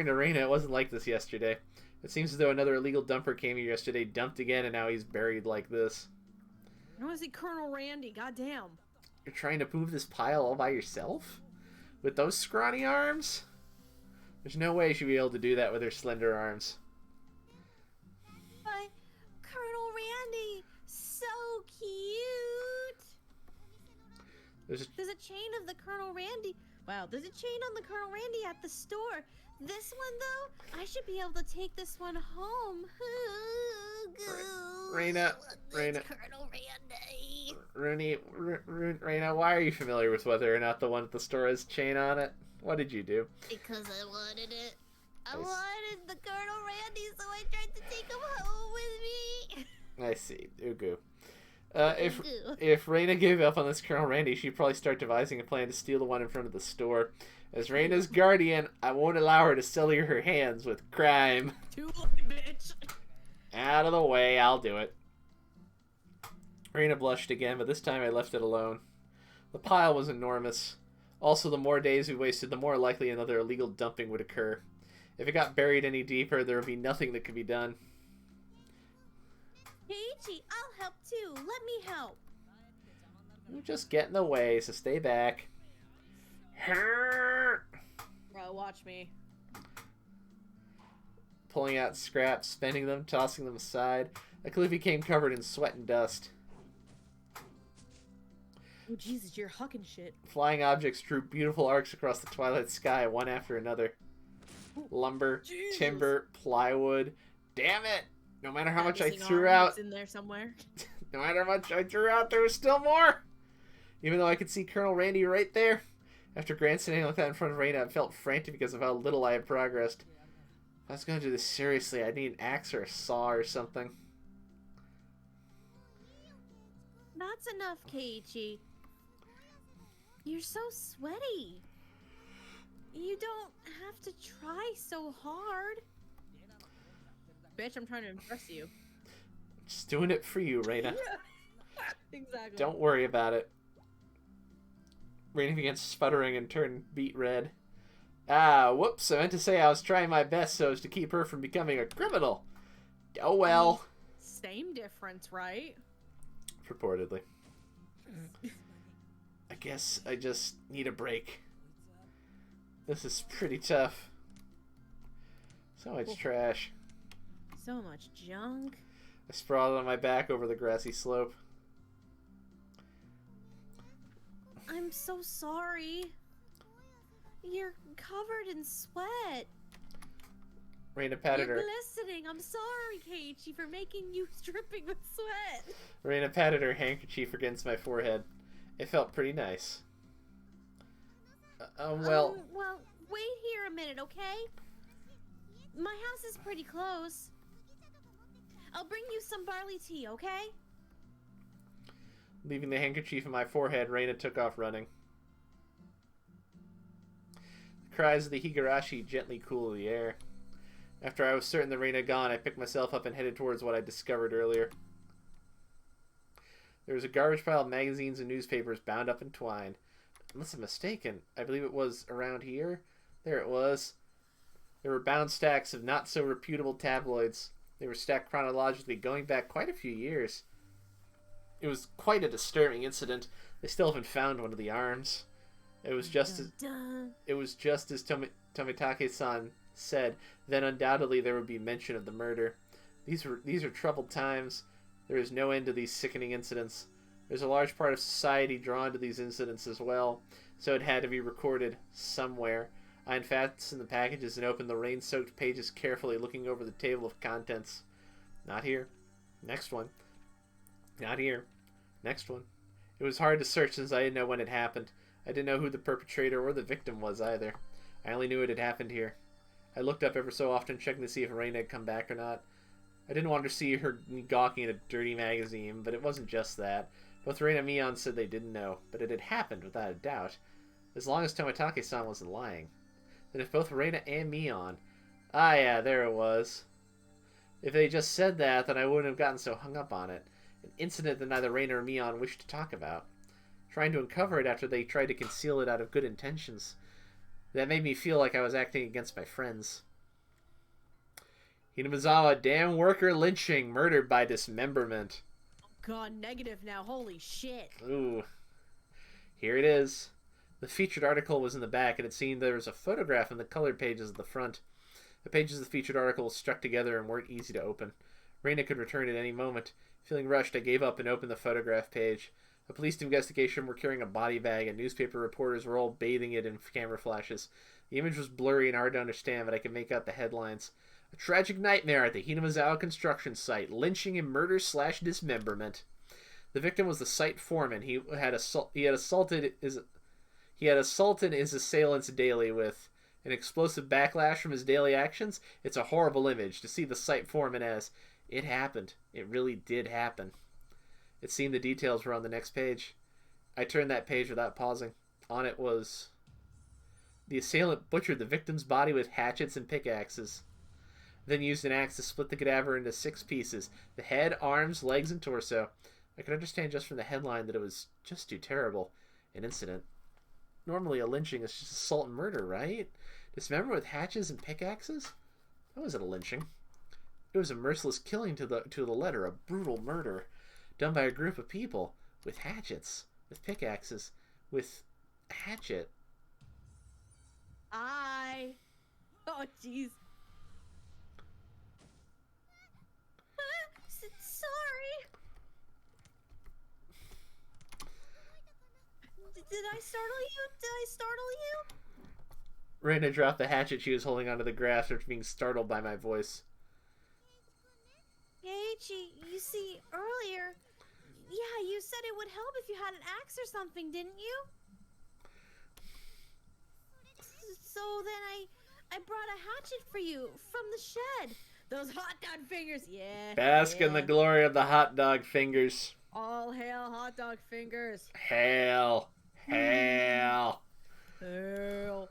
to Reina, it wasn't like this yesterday. It seems as though another illegal dumper came here yesterday, dumped again, and now he's buried like this. I want to see Colonel Randy, goddamn. You're trying to move this pile all by yourself? With those scrawny arms? There's no way she'd be able to do that with her slender arms. But Colonel Randy, so cute. There's a chain of the Colonel Randy. Wow, there's a chain on the Colonel Randy at the store. This one, though, I should be able to take this one home. Reina. Colonel Randy. Reina, why are you familiar with whether or not the one at the store has chain on it? What did you do? Because I wanted it. I wanted the Colonel Randy, so I tried to take him home with me. I see. Ugu. If Reina gave up on this Colonel Randy, she'd probably start devising a plan to steal the one in front of the store. As Reina's guardian, I won't allow her to sully her hands with crime. Too late, bitch. Out of the way, I'll do it. Reina blushed again, but this time I left it alone. The pile was enormous. Also, the more days we wasted, the more likely another illegal dumping would occur. If it got buried any deeper, there would be nothing that could be done. Keiichi, I'll help too. Let me help. You just get in the way, so stay back. Bro, watch me. Pulling out scraps, spending them, tossing them aside. The cliff became covered in sweat and dust. Oh, Jesus, you're hucking shit. Flying objects drew beautiful arcs across the twilight sky, one after another. Lumber, Jesus. timber, plywood. Damn it! No matter how much I Missing threw arm out, that's in there somewhere. no matter how much I threw out, there was still more! Even though I could see Colonel Randy right there. After grandstanding like that in front of Reina, I felt frantic because of how little I had progressed. If I was going to do this seriously, I'd need an axe or a saw or something. That's enough, Keiichi. You're so sweaty. You don't have to try so hard. Bitch, I'm trying to impress you. Just doing it for you, Reina. Exactly. Don't worry about it. Reina began sputtering and turned beet red. Ah, whoops, I meant to say I was trying my best so as to keep her from becoming a criminal. Oh well. Same difference, right? Purportedly. I guess I just need a break. This is pretty tough. So much trash. So much junk. I sprawled on my back over the grassy slope. I'm so sorry. You're covered in sweat. Raina patted You're her. glistening. I'm sorry, Keiichi, for making you dripping with sweat. Raina patted her handkerchief against my forehead. It felt pretty nice. Well, wait here a minute, okay? My house is pretty close. I'll bring you some barley tea, okay? leaving the handkerchief in my forehead, Raina took off running. The cries of the Higurashi gently cooled the air. After I was certain that Raina had gone, I picked myself up and headed towards what I discovered earlier. There was a garbage pile of magazines and newspapers bound up in twine. Unless I'm mistaken, I believe it was around here. There it was. There were bound stacks of not-so-reputable tabloids. They were stacked chronologically, going back quite a few years. It was quite a disturbing incident. They still haven't found one of the arms. It was just as Tomitake-san said. Then undoubtedly there would be mention of the murder. These are troubled times. There is no end to these sickening incidents. There's a large part of society drawn to these incidents as well, so it had to be recorded somewhere. I unfastened the packages and opened the rain-soaked pages carefully, looking over the table of contents. Not here. Next one. Not here. Next one. It was hard to search since I didn't know when it happened. I didn't know who the perpetrator or the victim was either. I only knew it had happened here. I looked up ever so often, checking to see if Raina had come back or not. I didn't want to see her gawking at a dirty magazine, but it wasn't just that. Both Raina and Mion said they didn't know, but it had happened without a doubt. As long as Tomitake-san wasn't lying. Then if both Raina and Mion... Ah yeah, there it was. If they just said that, then I wouldn't have gotten so hung up on it. An incident that neither Raina or Mion wished to talk about. Trying to uncover it after they tried to conceal it out of good intentions. That made me feel like I was acting against my friends. Hinamizawa, damn worker lynching, murdered by dismemberment. God, negative now. Holy shit. Ooh. Here it is. The featured article was in the back, and it seemed there was a photograph in the colored pages at the front. The pages of the featured article stuck together and weren't easy to open. Raina could return at any moment. Feeling rushed, I gave up and opened the photograph page. A police investigation were carrying a body bag, and newspaper reporters were all bathing it in camera flashes. The image was blurry and hard to understand, but I could make out the headlines. A tragic nightmare at the Hinamizawa construction site. Lynching and murder/dismemberment. The victim was the site foreman. He had assaulted his assailants daily with an explosive backlash from his daily actions. It's a horrible image to see the site foreman as, it happened. It really did happen. It seemed the details were on the next page. I turned that page without pausing. On it was... The assailant butchered the victim's body with hatchets and pickaxes. Then used an axe to split the cadaver into 6 pieces. The head, arms, legs, and torso. I could understand just from the headline that it was just too terrible an incident. Normally a lynching is just assault and murder, right? Dismember with hatchets and pickaxes? That wasn't a lynching. It was a merciless killing to the letter, a brutal murder. Done by a group of people. With hatchets. With pickaxes. With a hatchet. Oh, jeez. Sorry. Did I startle you? Raina dropped the hatchet she was holding onto the grass after being startled by my voice. Keiichi, you see, earlier... Yeah, you said it would help if you had an axe or something, didn't you? So then I brought a hatchet for you from the shed. Those hot dog fingers, yeah. Bask in the glory of the hot dog fingers. All hail hot dog fingers. Hail. Hail. Hail.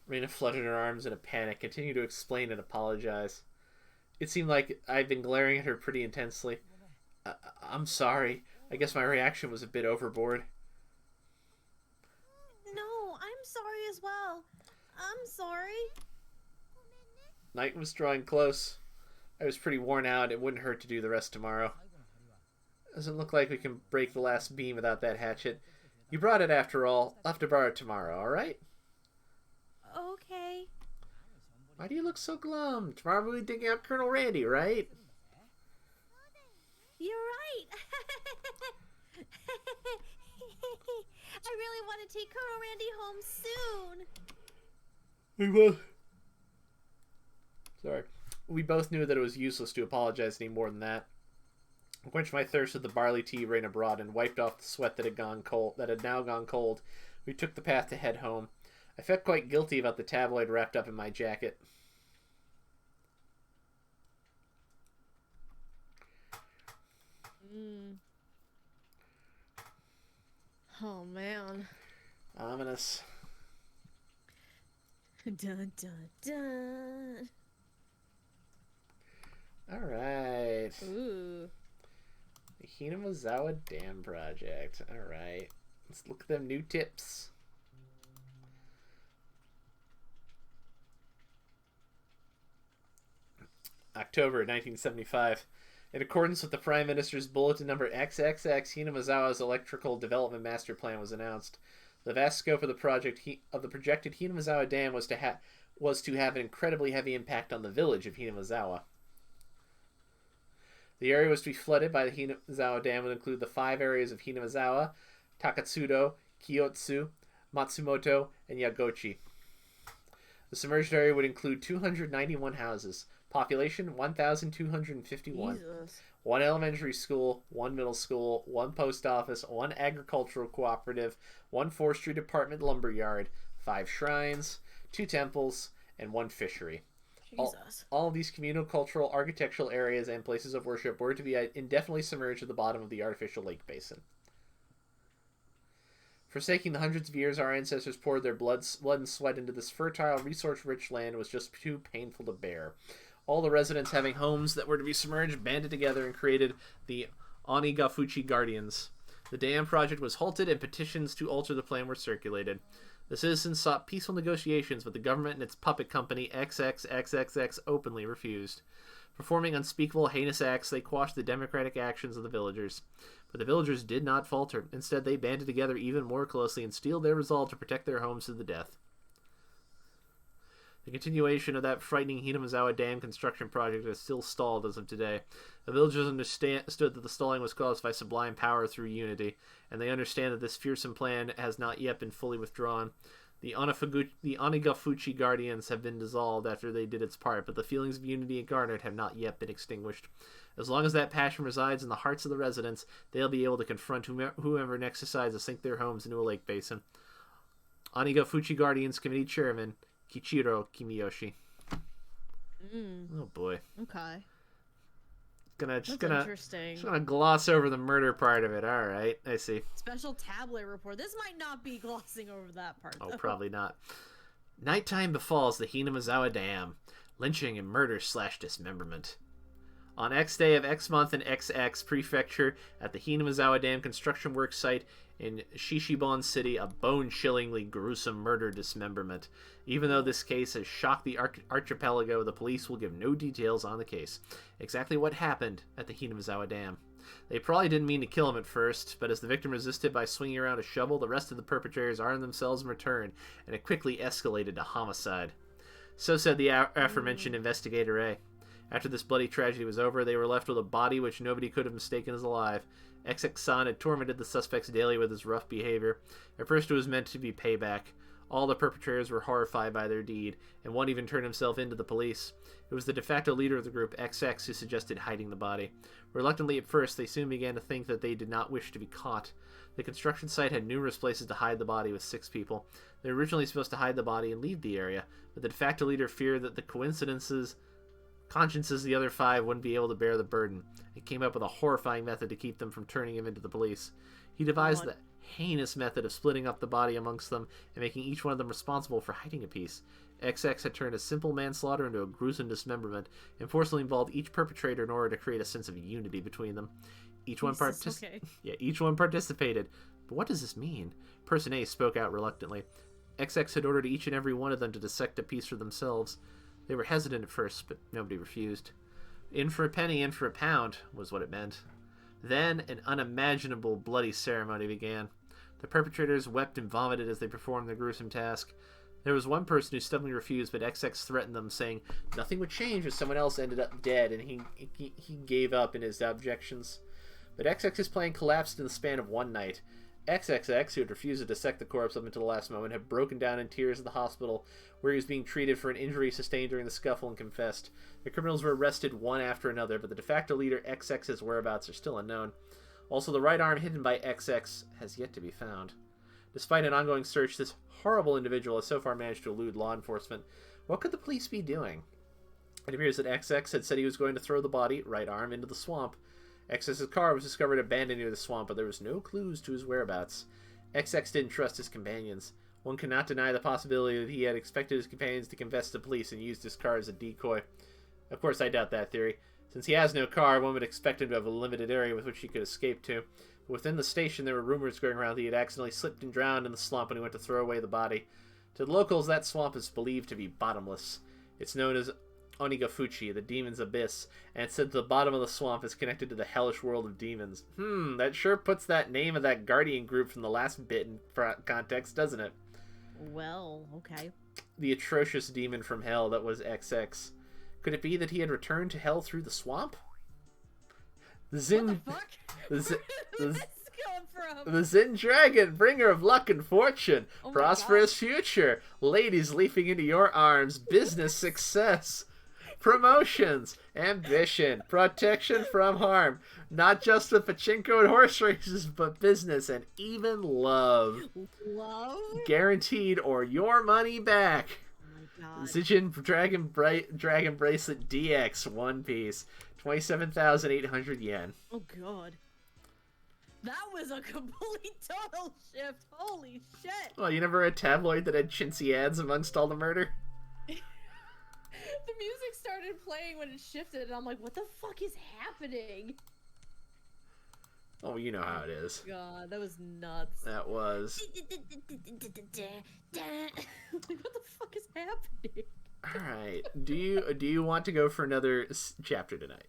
Raina fluttered her arms in a panic, continued to explain and apologize. It seemed like I'd been glaring at her pretty intensely. I'm sorry. I guess my reaction was a bit overboard. No, I'm sorry as well. I'm sorry. Night was drawing close. I was pretty worn out. It wouldn't hurt to do the rest tomorrow. Doesn't look like we can break the last beam without that hatchet. You brought it after all. I'll have to borrow it tomorrow, alright? Okay. Why do you look so glum? Tomorrow we'll be digging out Colonel Randy, right? You're right. I really want to take Colonel Randy home soon. We both knew that it was useless to apologize any more than that. I quenched my thirst with the barley tea Raina brought and wiped off the sweat that had now gone cold. We took the path to head home. I felt quite guilty about the tabloid wrapped up in my jacket. Oh man. Ominous. Dun dun dun. Alright. Ooh. The Hinamazawa Dam Project. Alright. Let's look at them new tips. October 1975. In accordance with the Prime Minister's Bulletin Number XXX, Hinamazawa's Electrical Development Master Plan was announced. The vast scope of the projected Hinamazawa Dam was to have an incredibly heavy impact on the village of Hinamazawa. The area was to be flooded by the Hinamazawa Dam would include the 5 areas of Hinamazawa, Takatsudo, Kiyotsu, Matsumoto, and Yagochi. The submerged area would include 291 houses. Population 1,251. Jesus. 1 elementary school, 1 middle school, 1 post office, 1 agricultural cooperative, 1 forestry department lumberyard, 5 shrines, 2 temples, and 1 fishery. Jesus. All of these communal, cultural, architectural areas and places of worship were to be indefinitely submerged at the bottom of the artificial lake basin. Forsaking the hundreds of years our ancestors poured their blood and sweat into this fertile, resource-rich land was just too painful to bear. All the residents having homes that were to be submerged banded together and created the Onigafuchi Guardians. The dam project was halted and petitions to alter the plan were circulated. The citizens sought peaceful negotiations, but the government and its puppet company XXXXX openly refused. Performing unspeakable, heinous acts, they quashed the democratic actions of the villagers. But the villagers did not falter. Instead, they banded together even more closely and steeled their resolve to protect their homes to the death. The continuation of that frightening Hinamazawa Dam construction project is still stalled as of today. The villagers understood that the stalling was caused by sublime power through unity, and they understand that this fearsome plan has not yet been fully withdrawn. The Onigafuchi Guardians have been dissolved after they did its part, but the feelings of unity it garnered have not yet been extinguished. As long as that passion resides in the hearts of the residents, they'll be able to confront whoever next decides to sink their homes into a lake basin. Onigafuchi Guardians Committee Chairman, Kichiro Kimiyoshi. Oh boy. Okay. Just gonna gloss over the murder part of it. All right, I see. Special tablet report. This might not be glossing over that part. Oh, probably not. Nighttime befalls the Hinamazawa Dam. Lynching and murder / dismemberment. On X day of X month in XX Prefecture at the Hinamazawa Dam construction work site in Shishibon City, a bone-chillingly gruesome murder dismemberment. Even though this case has shocked the archipelago, the police will give no details on the case. Exactly what happened at the Hinamazawa Dam. They probably didn't mean to kill him at first, but as the victim resisted by swinging around a shovel, the rest of the perpetrators armed themselves in return, and it quickly escalated to homicide. So said the aforementioned Investigator A. After this bloody tragedy was over, they were left with a body which nobody could have mistaken as alive. XX-san had tormented the suspects daily with his rough behavior. At first it was meant to be payback. All the perpetrators were horrified by their deed, and one even turned himself in to the police. It was the de facto leader of the group, XX, who suggested hiding the body. Reluctantly at first, they soon began to think that they did not wish to be caught. The construction site had numerous places to hide the body with 6 people. They were originally supposed to hide the body and leave the area, but the de facto leader feared that the consciences of the other 5 wouldn't be able to bear the burden. He came up with a horrifying method to keep them from turning him into the police. He devised the heinous method of splitting up the body amongst them and making each one of them responsible for hiding a piece. XX had turned a simple manslaughter into a gruesome dismemberment and forcibly involved each perpetrator in order to create a sense of unity between them. Each one participated. But what does this mean? Person A spoke out reluctantly. XX had ordered each and every one of them to dissect a piece for themselves. They were hesitant at first, but nobody refused. In for a penny, in for a pound, was what it meant. Then, an unimaginable bloody ceremony began. The perpetrators wept and vomited as they performed their gruesome task. There was one person who stubbornly refused, but XX threatened them, saying nothing would change if someone else ended up dead, and he gave up in his objections. But XX's plan collapsed in the span of one night. XXX, who had refused to dissect the corpse up until the last moment, had broken down in tears at the hospital, where he was being treated for an injury sustained during the scuffle, and confessed. The criminals were arrested one after another, but the de facto leader XX's whereabouts are still unknown. Also, the right arm hidden by XX has yet to be found. Despite an ongoing search, this horrible individual has so far managed to elude law enforcement. What could the police be doing? It appears that XX had said he was going to throw the body, right arm, into the swamp. XX's car was discovered abandoned near the swamp, but there was no clues to his whereabouts. XX didn't trust his companions. One cannot deny the possibility that he had expected his companions to confess to police and used his car as a decoy. Of course, I doubt that theory. Since he has no car, one would expect him to have a limited area with which he could escape to. But within the station, there were rumors going around that he had accidentally slipped and drowned in the swamp when he went to throw away the body. To the locals, that swamp is believed to be bottomless. It's known as Onigafuchi, the demon's abyss, and it's said that the bottom of the swamp is connected to the hellish world of demons. That sure puts that name of that guardian group from the last bit in context, doesn't it? Well, okay. The atrocious demon from hell that was XX. Could it be that he had returned to hell through the swamp? What the fuck? Where's this going from? The Zin Dragon, bringer of luck and fortune, prosperous future, ladies leaping into your arms, business success, promotions, ambition, protection from harm, not just with pachinko and horse races, but business and even love. Love? Guaranteed or your money back. Oh my god. Zijin Dragon Bracelet DX, one piece, 27,800 yen. Oh god. That was a complete total shift. Holy shit. Well, you never read a tabloid that had chintzy ads amongst all the murder? The music started playing when it shifted, and I'm like, what the fuck is happening? Oh, you know how it is. God, that was nuts. That was. Like, what the fuck is happening? Alright. Do you want to go for another chapter tonight?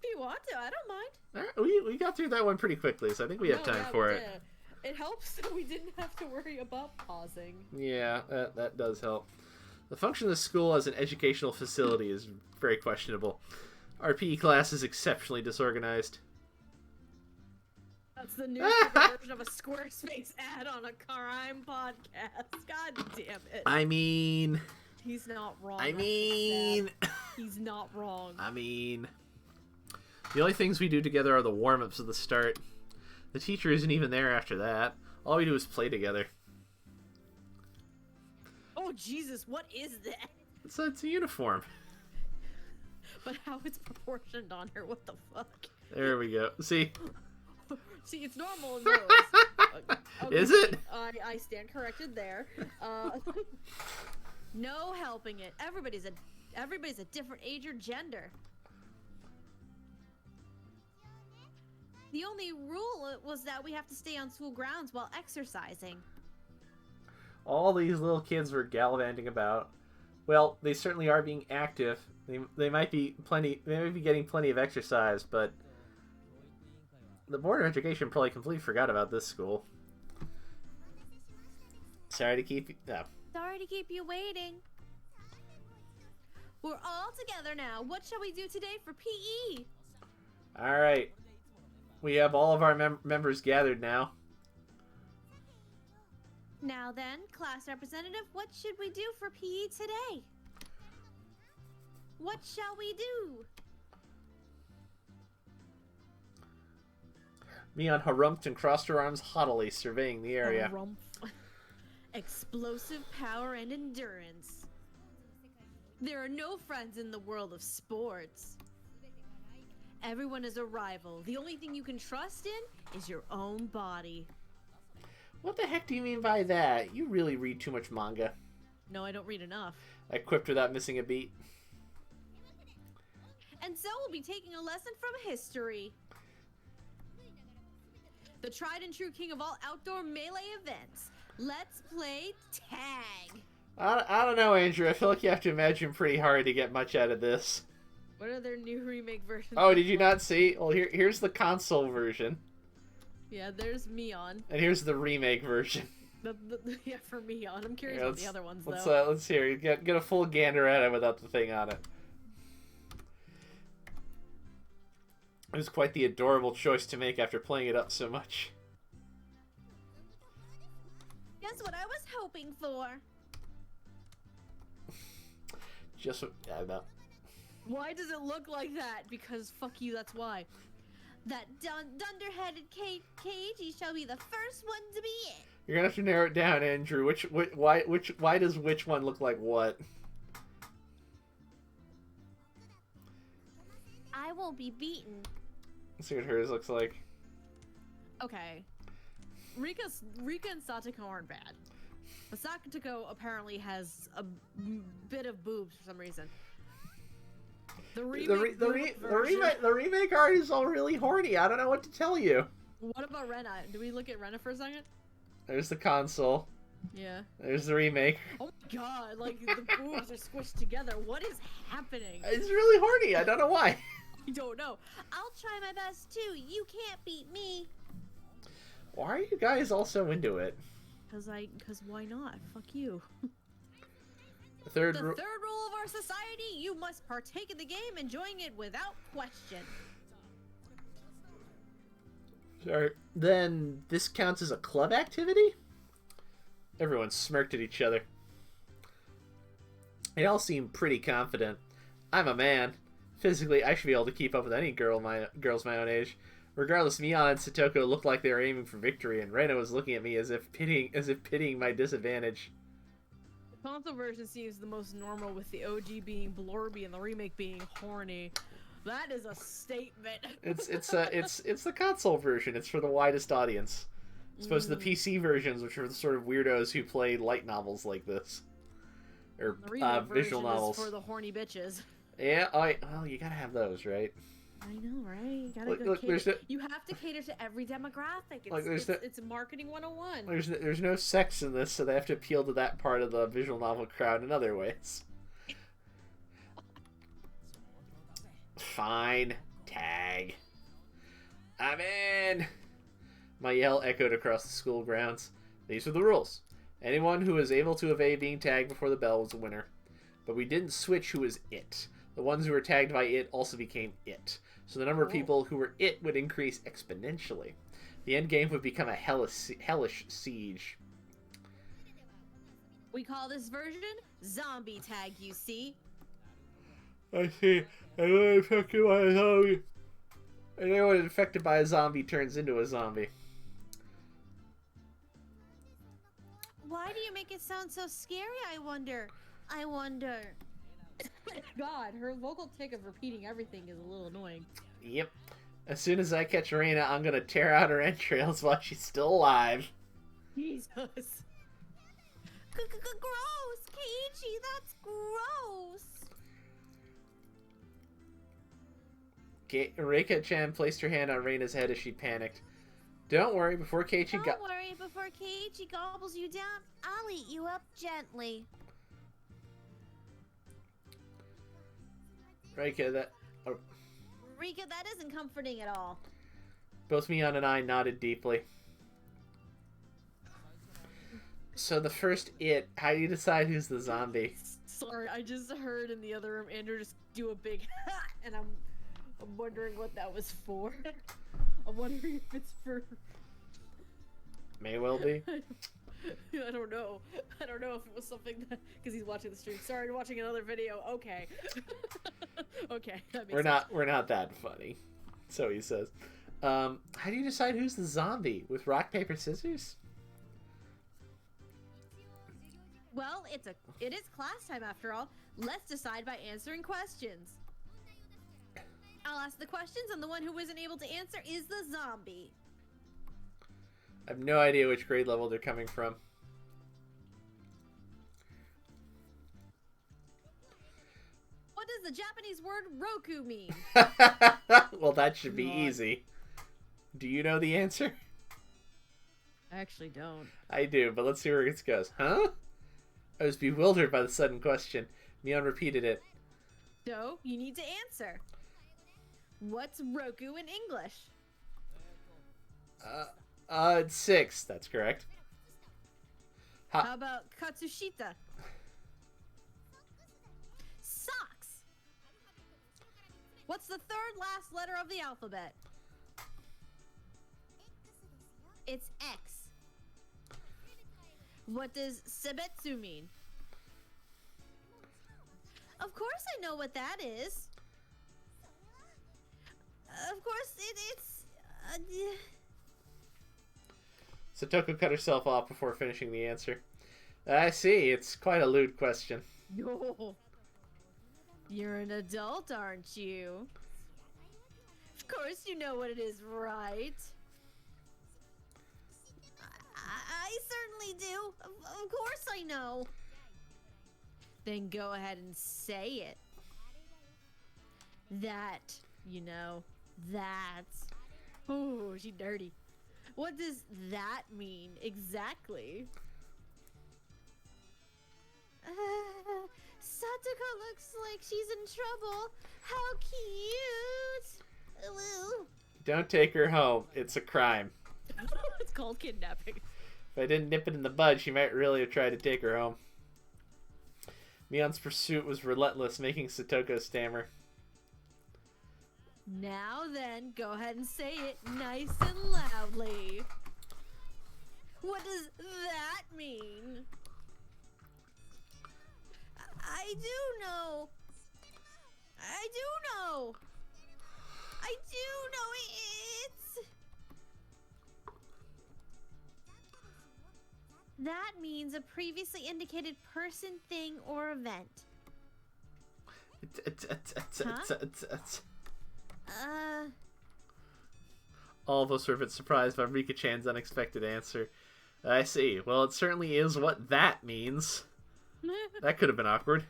If you want to, I don't mind. Alright, we got through that one pretty quickly, so I think we have time for it. It helps that we didn't have to worry about pausing. Yeah, that does help. The function of the school as an educational facility is very questionable. Our PE class is exceptionally disorganized. That's the newspaper version of a Squarespace ad on a crime podcast. God damn it. I mean... He's not wrong. He's not wrong. I mean... The only things we do together are the warm-ups at the start. The teacher isn't even there after that. All we do is play together. Oh, Jesus, what is that? It's a uniform. But how it's proportioned on her, what the fuck? There we go. See? See, it's normal in those. Okay, Is it? I stand corrected there. No helping it. Everybody's a different age or gender. The only rule was that we have to stay on school grounds while exercising. All these little kids were gallivanting about. Well, they certainly are being active. They might be getting plenty of exercise, but the Board of Education probably completely forgot about this school. Sorry to keep you... No. Sorry to keep you waiting. We're all together now. What shall we do today for PE? Alright. We have all of our members gathered now. Now then, class representative, what should we do for PE today? What shall we do? Mion harumphed and crossed her arms haughtily, surveying the area. Explosive power and endurance. There are no friends in the world of sports. Everyone is a rival. The only thing you can trust in is your own body. What the heck do you mean by that? You really read too much manga. No, I don't read enough. I quipped without missing a beat. And so we'll be taking a lesson from history. The tried and true king of all outdoor melee events. Let's play tag. I don't know, Andrew. I feel like you have to imagine pretty hard to get much out of this. What are their new remake versions? Oh, did you not see? Well, here's the console version. Yeah, there's Mion. And here's the remake version. Yeah, for Mion. I'm curious about the other ones, though. Let's hear. Get a full gander at it without the thing on it. It was quite the adorable choice to make after playing it up so much. Guess what I was hoping for? Just what... Yeah, no. Why does it look like that? Because fuck you, that's why. That dunderheaded Keiji shall be the first one to be it. You're gonna have to narrow it down, Andrew. Why does which one look like what? I won't be beaten. Let's see what hers looks like. Okay. Rika and Satoko aren't bad. But Satoko apparently has a bit of boobs for some reason. The remake art is all really horny. I don't know what to tell you. What about Rena? Do we look at Rena for a second? There's the console. Yeah. There's the remake. Oh my god, like the boobs are squished together. What is happening? It's really horny. I don't know why. I don't know. I'll try my best too. You can't beat me. Why are you guys all so into it? Cause why not? Fuck you. The third rule of our society, you must partake in the game, enjoying it without question. Sorry. Then this counts as a club activity? Everyone smirked at each other. They all seemed pretty confident. I'm a man. Physically, I should be able to keep up with any girls my own age. Regardless, Mion and Satoko looked like they were aiming for victory, and Rena was looking at me as if pitying my disadvantage. The console version seems the most normal, with the OG being blorby and the remake being horny. That is a statement. It's the console version. It's for the widest audience. As opposed to the PC versions, which are the sort of weirdos who play light novels like this, or visual novels. Is for the horny bitches. Yeah, well, you gotta have those, right? I know, right? You gotta cater. You have to cater to every demographic. It's marketing 101. There's no sex in this, so they have to appeal to that part of the visual novel crowd in other ways. Fine. Tag. I'm in! My yell echoed across the school grounds. These were the rules. Anyone who was able to evade being tagged before the bell was a winner. But we didn't switch who was it. The ones who were tagged by it also became it. So the number of people who were it would increase exponentially. The end game would become a hellish siege. We call this version zombie tag, you see. I see. Anyone infected by a zombie turns into a zombie. Why do you make it sound so scary, I wonder? God, her vocal tick of repeating everything is a little annoying. Yep. As soon as I catch Reina, I'm gonna tear out her entrails while she's still alive. Jesus. Gross! Keiichi, that's gross! Reika-chan placed her hand on Reina's head as she panicked. Don't worry, before Keiichi gobbles you down, I'll eat you up gently. Reika, that isn't comforting at all. Both Mion and I nodded deeply. So the first it, how do you decide who's the zombie? Sorry, I just heard in the other room Andrew just do a big ha, and I'm wondering what that was for. I'm wondering if it's for... May well be. I don't know. I don't know if it was something that... Because he's watching the stream. Sorry, watching another video. Okay. Okay. That makes sense. We're not that funny. So he says. How do you decide who's the zombie? With rock, paper, scissors? Well, it is class time after all. Let's decide by answering questions. I'll ask the questions, and the one who isn't able to answer is the zombie. I have no idea which grade level they're coming from. What does the Japanese word roku mean? Well, that should be easy. Do you know the answer? I actually don't. I do, but let's see where it goes. Huh? I was bewildered by the sudden question. Mion repeated it. So, you need to answer. What's Roku in English? It's 6. That's correct. How about Katsushita? Socks. What's the third last letter of the alphabet? It's X. What does Sebetsu mean? Of course I know what that is. Of course it's... Satoko cut herself off before finishing the answer. I see, it's quite a lewd question. No. You're an adult, aren't you? Of course you know what it is, right? I certainly do. Of course I know. Then go ahead and say it. That, you know, that. Oh, she's dirty. What does that mean exactly? Satoko looks like she's in trouble. How cute. Ooh. Don't take her home. It's a crime. It's called kidnapping. If I didn't nip it in the bud, she might really have tried to take her home. Mion's pursuit was relentless, making Satoko stammer. Now then, go ahead and say it nice and loudly. What does that mean? I do know. I do know. I do know it's... That means a previously indicated person, thing, or event. All of us were a bit surprised by Rika-chan's unexpected answer. I see. Well, it certainly is what that means. That could have been awkward.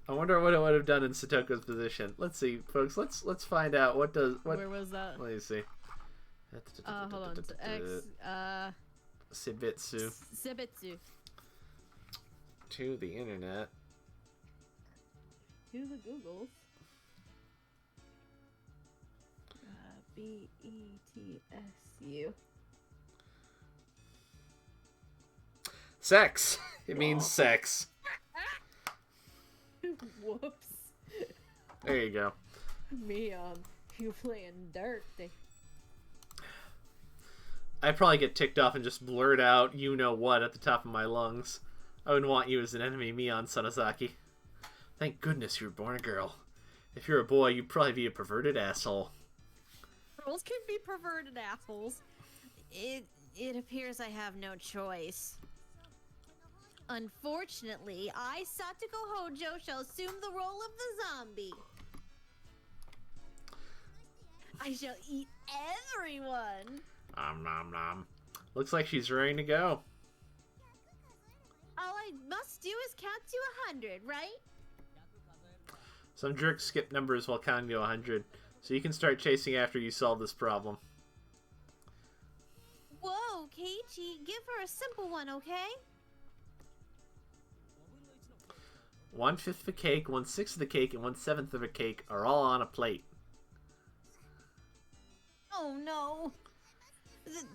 I wonder what it would have done in Satoko's position. Let's see, folks. Let's find out what does what. Where was that? Let me see. Hold on. X. Sebetsu. Sebetsu. To the internet. To the Googles. BETSU. Sex. It means sex. Whoops. There you go. Me, you playing dirty. I'd probably get ticked off and just blurt out "you know what" at the top of my lungs. I wouldn't want you as an enemy, Mion Sanozaki. Thank goodness you were born a girl. If you're a boy, you'd probably be a perverted asshole. Girls can be perverted assholes. It appears I have no choice. Unfortunately, I, Satoko Hojo, shall assume the role of the zombie. I shall eat everyone. Nom nom nom. Looks like she's ready to go. All I must do is count to 100, right? Some jerks skip numbers while counting to 100, so you can start chasing after you solve this problem. Whoa, Keiichi, give her a simple one, okay? 1/5 of a cake, 1/6 of the cake, and 1/7 of a cake are all on a plate. Oh no.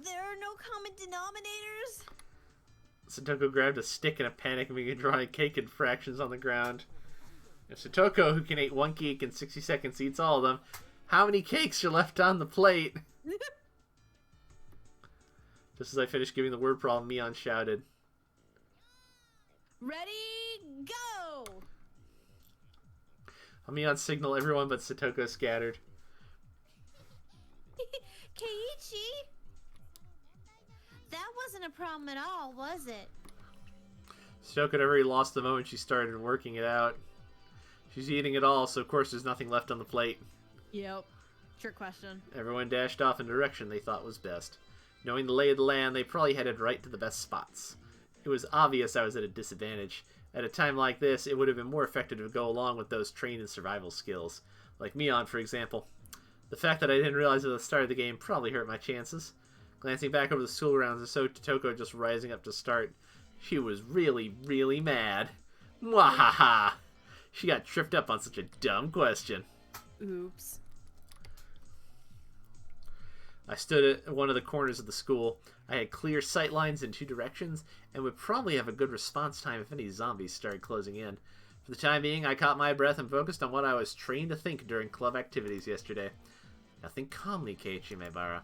There are no common denominators? Satoko grabbed a stick in a panic and began drawing cake in fractions on the ground. If Satoko, who can eat one cake in 60 seconds, eats all of them, how many cakes are left on the plate? Just as I finished giving the word problem, Mion shouted. Ready, go! On Mion's signal, everyone but Satoko scattered. Keiichi? That wasn't a problem at all, was it? Satoko had already lost the moment she started working it out. She's eating it all, so of course there's nothing left on the plate. Yep. Trick question. Everyone dashed off in a direction they thought was best. Knowing the lay of the land, they probably headed right to the best spots. It was obvious I was at a disadvantage. At a time like this, it would have been more effective to go along with those trained in survival skills. Like Mion, for example. The fact that I didn't realize at the start of the game probably hurt my chances. Glancing back over the school grounds, I saw Totoko just rising up to start. She was really, really mad. Mwahaha! She got tripped up on such a dumb question. Oops. I stood at one of the corners of the school. I had clear sight lines in 2 directions, and would probably have a good response time if any zombies started closing in. For the time being, I caught my breath and focused on what I was trained to think during club activities yesterday. Now think calmly, Keiichi Maebara.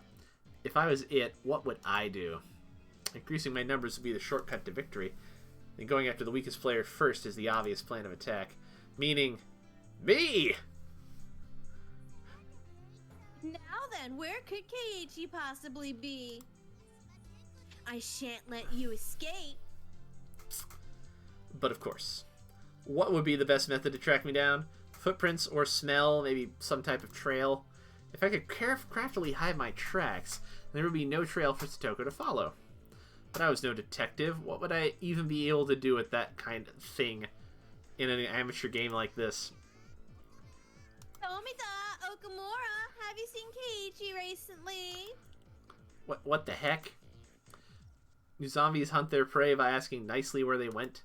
If I was it, what would I do? Increasing my numbers would be the shortcut to victory, and going after the weakest player first is the obvious plan of attack. Meaning, me! Now then, where could Keiichi possibly be? I shan't let you escape. But of course. What would be the best method to track me down? Footprints or smell, maybe some type of trail? If I could craftily hide my tracks, there would be no trail for Satoko to follow. But I was no detective. What would I even be able to do with that kind of thing in an amateur game like this? Tomita, Okamura, have you seen Keiichi recently? What the heck? Do zombies hunt their prey by asking nicely where they went?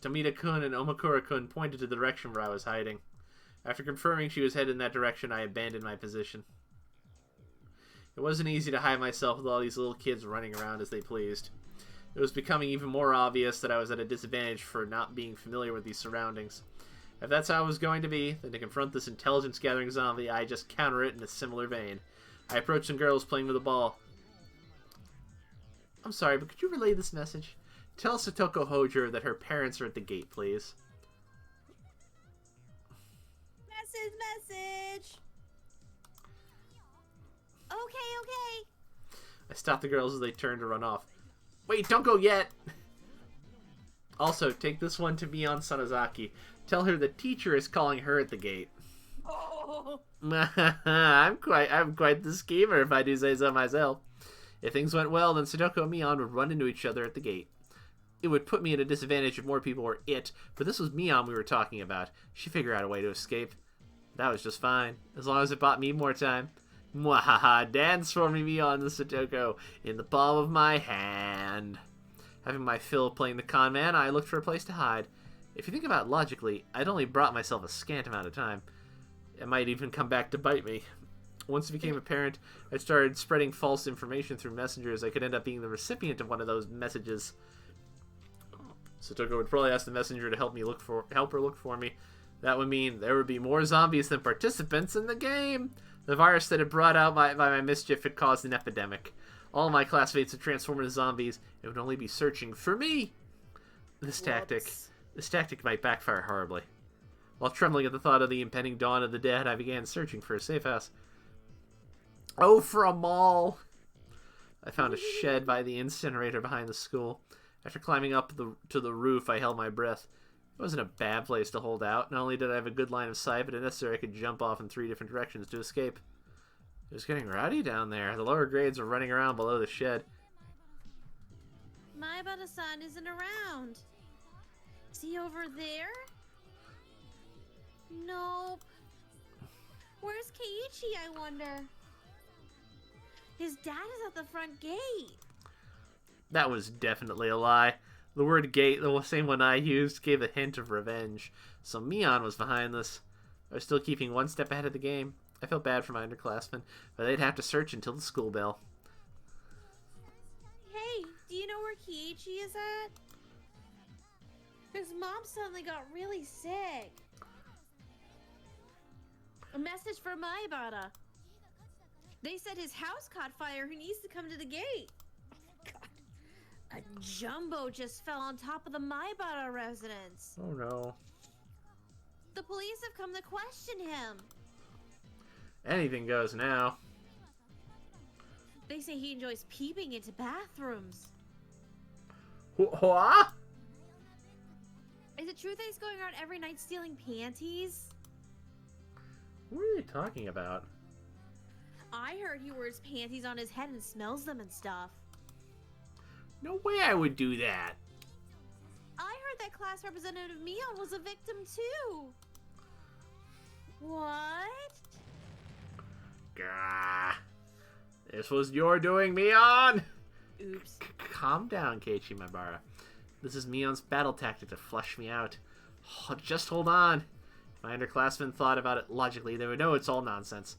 Tomita-kun and Omakura-kun pointed to the direction where I was hiding. After confirming she was headed in that direction, I abandoned my position. It wasn't easy to hide myself with all these little kids running around as they pleased. It was becoming even more obvious that I was at a disadvantage for not being familiar with these surroundings. If that's how it was going to be, then to confront this intelligence-gathering zombie, I just counter it in a similar vein. I approached some girls playing with a ball. I'm sorry, but could you relay this message? Tell Satoko Hojo that her parents are at the gate, please. Message. Okay. I stopped the girls as they turned to run off. Wait, don't go yet! Also, take this one to Mion Sanozaki. Tell her the teacher is calling her at the gate. Oh. I'm quite the schemer, if I do say so myself. If things went well, then Satoko and Mion would run into each other at the gate. It would put me at a disadvantage if more people were it, but this was Mion we were talking about. She'd figure out a way to escape. That was just fine, as long as it bought me more time. Mwahaha, dance for me, Mion and Satoko, in the palm of my hand. Having my fill of playing the con man, I looked for a place to hide. If you think about it logically, I'd only brought myself a scant amount of time. It might even come back to bite me. Once it became apparent, I started spreading false information through messengers. I could end up being the recipient of one of those messages. Satoko would probably ask the messenger to help her look for me. That would mean there would be more zombies than participants in the game. The virus that had brought out by my mischief had caused an epidemic. All my classmates would transform into zombies and would only be searching for me. This tactic might backfire horribly. While trembling at the thought of the impending dawn of the dead, I began searching for a safe house. Oh, for a mall! I found a shed by the incinerator behind the school. After climbing up to the roof, I held my breath. It wasn't a bad place to hold out. Not only did I have a good line of sight, but if necessary, I could jump off in 3 different directions to escape. It was getting rowdy down there. The lower grades were running around below the shed. Maebara-san isn't around. Is he over there? Nope. Where's Keiichi, I wonder? His dad is at the front gate. That was definitely a lie. The word gate, the same one I used, gave a hint of revenge. So Mion was behind this. I was still keeping one step ahead of the game. I felt bad for my underclassmen, but they'd have to search until the school bell. Hey, do you know where Keiichi is at? His mom suddenly got really sick. A message for Maebara. They said his house caught fire. He needs to come to the gate. God. A jumbo just fell on top of the Maebara residence. Oh no. The police have come to question him. Anything goes now. They say he enjoys peeping into bathrooms. What? Is it true that he's going around every night stealing panties? What are you talking about? I heard he wears panties on his head and smells them and stuff. No way I would do that. I heard that class representative Mion was a victim too. What? Gah. This was your doing, Mion! Oops. Calm down, Keiichi Maibara. This is Mion's battle tactic to flush me out. Oh, just hold on. If my underclassmen thought about it logically, they would know it's all nonsense.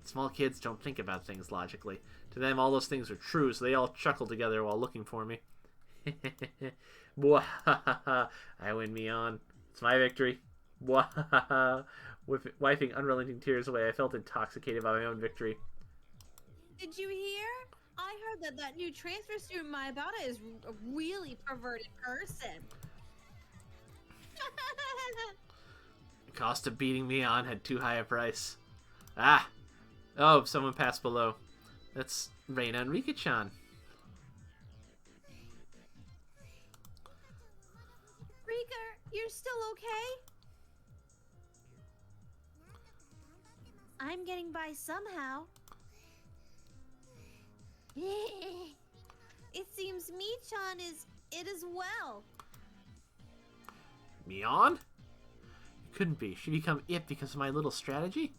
Small kids don't think about things logically. To them, all those things are true, so they all chuckle together while looking for me. I win, Mion. It's my victory. Wiping unrelenting tears away, I felt intoxicated by my own victory. Did you hear? I heard that new transfer student Maibara is a really perverted person. The cost of beating Mion had too high a price. Ah! Oh, someone passed below. That's Reina and Rika-chan. Rika, you're still okay? I'm getting by somehow. It seems Mi-chan is it as well. Mion? It couldn't be. She become it because of my little strategy?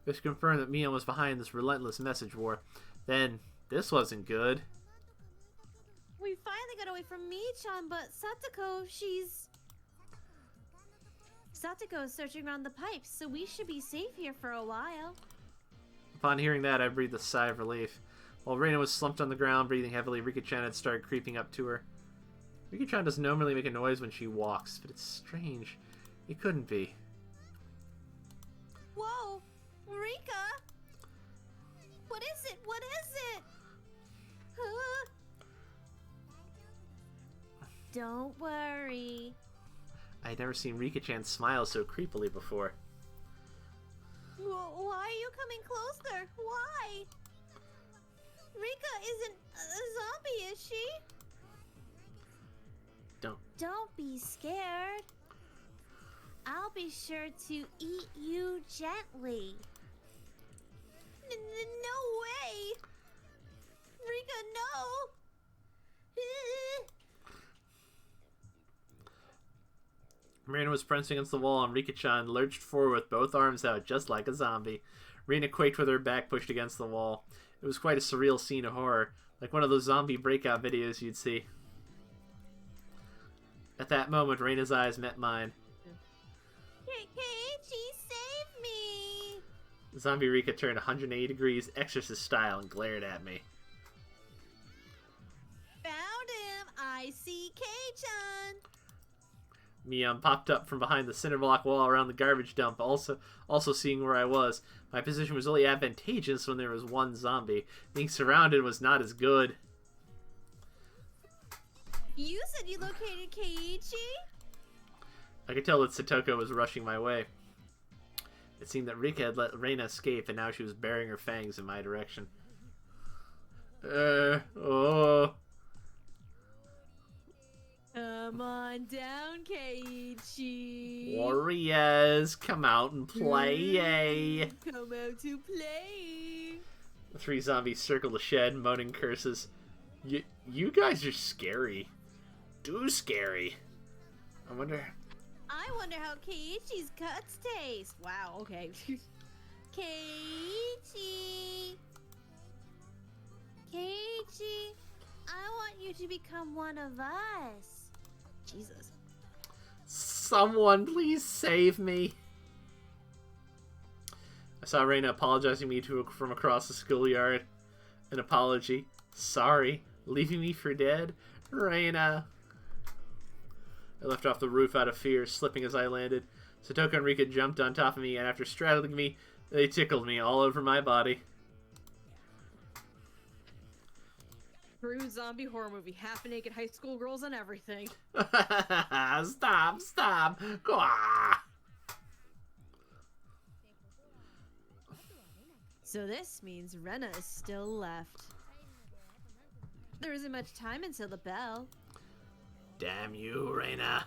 This confirmed that Mion was behind this relentless message war. Then, this wasn't good. We finally got away from Mi-chan, but Satoko's searching around the pipes, so we should be safe here for a while. Upon hearing that, I breathed a sigh of relief. While Reina was slumped on the ground, breathing heavily, Rika-chan had started creeping up to her. Rika-chan doesn't normally make a noise when she walks, but it's strange. It couldn't be. Whoa! Rika! What is it? What is it? Huh? Don't worry. I'd never seen Rika-chan smile so creepily before. Why are you coming closer? Why? Rika isn't a zombie, is she? Don't be scared. I'll be sure to eat you gently. No way! Rika, no! Reina was pressing against the wall and Rika-chan lurched forward with both arms out, just like a zombie. Reina quaked with her back pushed against the wall. It was quite a surreal scene of horror, like one of those zombie breakout videos you'd see. At that moment, Reina's eyes met mine. Keiichi, save me! Zombie Rika turned 180 degrees, exorcist style, and glared at me. Found him! I see Kei-chan! Mion popped up from behind the cinder block wall around the garbage dump, also seeing where I was. My position was only advantageous when there was one zombie. Being surrounded was not as good. You said you located Keiichi? I could tell that Satoko was rushing my way. It seemed that Rika had let Reina escape, and now she was baring her fangs in my direction. Oh. Come on down, Keiichi. Warriors, come out and play. Come out to play. The three zombies circled the shed, moaning curses. You guys are scary. Too scary. I wonder how Keiichi's guts taste. Wow, okay. Keiichi. Keiichi, I want you to become one of us. Jesus. Someone please save me. I saw Reina apologizing to me from across the schoolyard. An apology. Sorry. Leaving me for dead? Reina. I left off the roof out of fear, slipping as I landed. Satoko and Rika jumped on top of me, and after straddling me, they tickled me all over my body. True zombie horror movie. Half-naked high school girls and everything. Stop. Gah! So this means Rena is still left. There isn't much time until the bell. Damn you, Reina.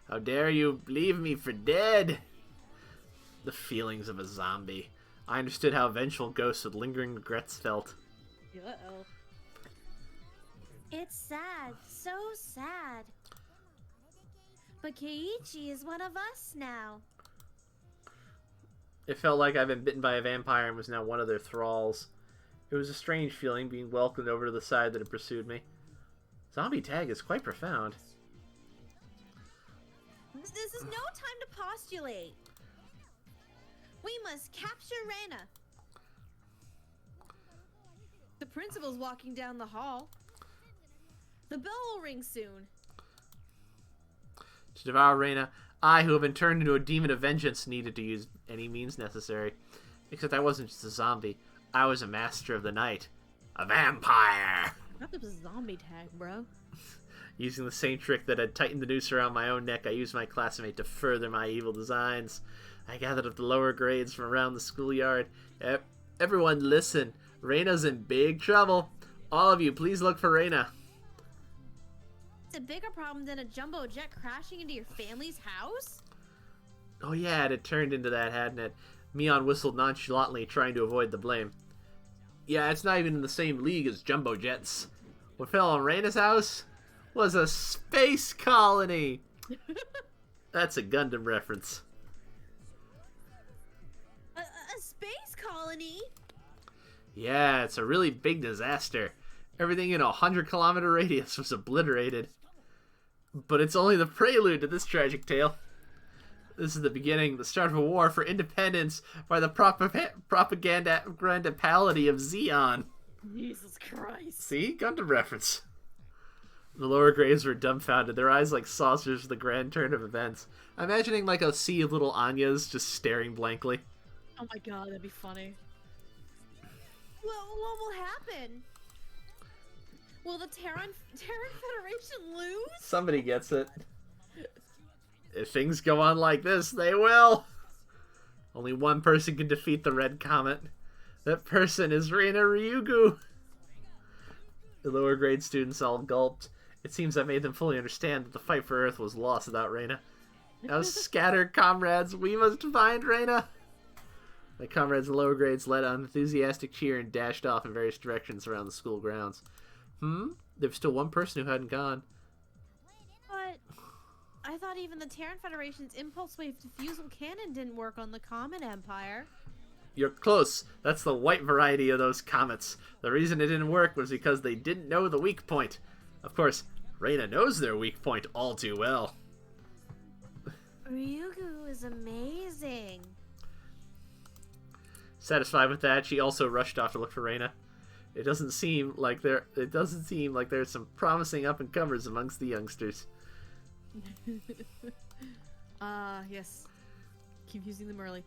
How dare you leave me for dead? The feelings of a zombie. I understood how vengeful ghosts with lingering regrets felt. Uh-oh. It's sad. So sad. But Keiichi is one of us now. It felt like I'd been bitten by a vampire and was now one of their thralls. It was a strange feeling being welcomed over to the side that had pursued me. Zombie tag is quite profound. This is no time to postulate. We must capture Reina. The principal's walking down the hall. The bell will ring soon. To devour Reina, I, who have been turned into a demon of vengeance, needed to use any means necessary. Except I wasn't just a zombie. I was a master of the night. A vampire! Not the zombie tag, bro. Using the same trick that had tightened the noose around my own neck, I used my classmate to further my evil designs. I gathered up the lower grades from around the schoolyard. Everyone listen. Reina's in big trouble. All of you, please look for Reina. It's a bigger problem than a jumbo jet crashing into your family's house? Oh yeah, it had turned into that, hadn't it? Mion whistled nonchalantly, trying to avoid the blame. Yeah, it's not even in the same league as jumbo jets. What fell on Reina's house was a space colony. That's a Gundam reference. A space colony? Yeah, it's a really big disaster. Everything in a 100-kilometer radius was obliterated. But it's only the prelude to this tragic tale. This is the beginning, the start of a war for independence by the propagandapality of Zeon. Jesus Christ. See? Gundam reference. The lower grades were dumbfounded, their eyes like saucers for the grand turn of events. I'm imagining like a sea of little Anyas just staring blankly. Oh my god, that'd be funny. Well, what will happen? Will the Terran Federation lose? Somebody gets it. If things go on like this, they will. Only one person can defeat the Red Comet. That person is Reina Ryugu. The lower grade students all gulped. It seems I made them fully understand that the fight for Earth was lost without Reina. Now scattered comrades, we must find Reina. My comrades in lower grades led an enthusiastic cheer and dashed off in various directions around the school grounds. There was still one person who hadn't gone. But I thought even the Terran Federation's impulse wave diffusal cannon didn't work on the Comet Empire. You're close. That's the white variety of those comets. The reason it didn't work was because they didn't know the weak point. Of course, Reina knows their weak point all too well. Ryugu is amazing. Satisfied with that, she also rushed off to look for Reina. It doesn't seem like there's some promising up-and-comers amongst the youngsters. Yes. Keep using them early.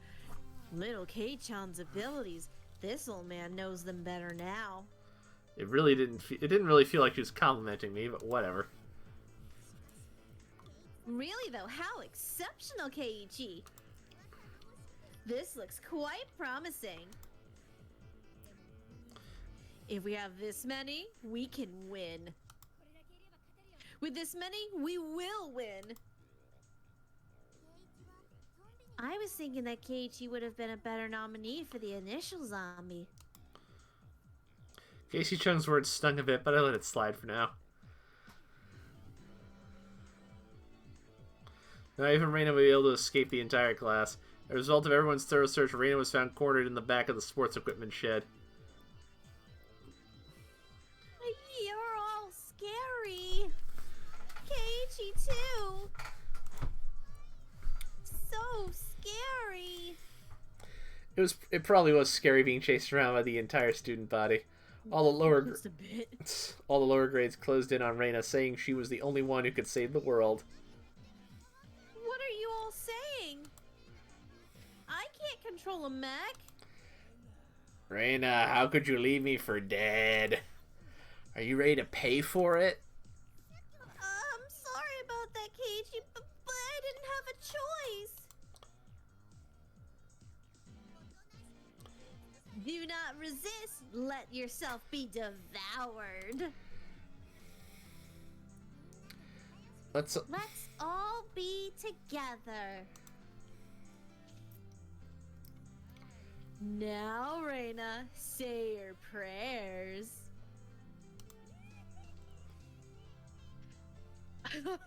Little Kei-chan's abilities. This old man knows them better now. It didn't really feel like she was complimenting me, but whatever. Really though, how exceptional, Keiichi. This looks quite promising. If we have this many, we can win. With this many, we will win. I was thinking that Keiichi would have been a better nominee for the initial zombie. Casey Chung's words stung a bit, but I let it slide for now. Not even Reina would be able to escape the entire class. As a result of everyone's thorough search, Reina was found cornered in the back of the sports equipment shed. You're all scary. Keiichi too. So scary. It probably was scary being chased around by the entire student body. All the lower grades closed in on Reina, saying she was the only one who could save the world. What are you all saying? I can't control a mech. Reina, how could you leave me for dead? Are you ready to pay for it? I'm sorry about that, Keiichi, but I didn't have a choice. Do not resist. Let yourself be devoured. Let's all be together. Now, Reina, say your prayers. I thought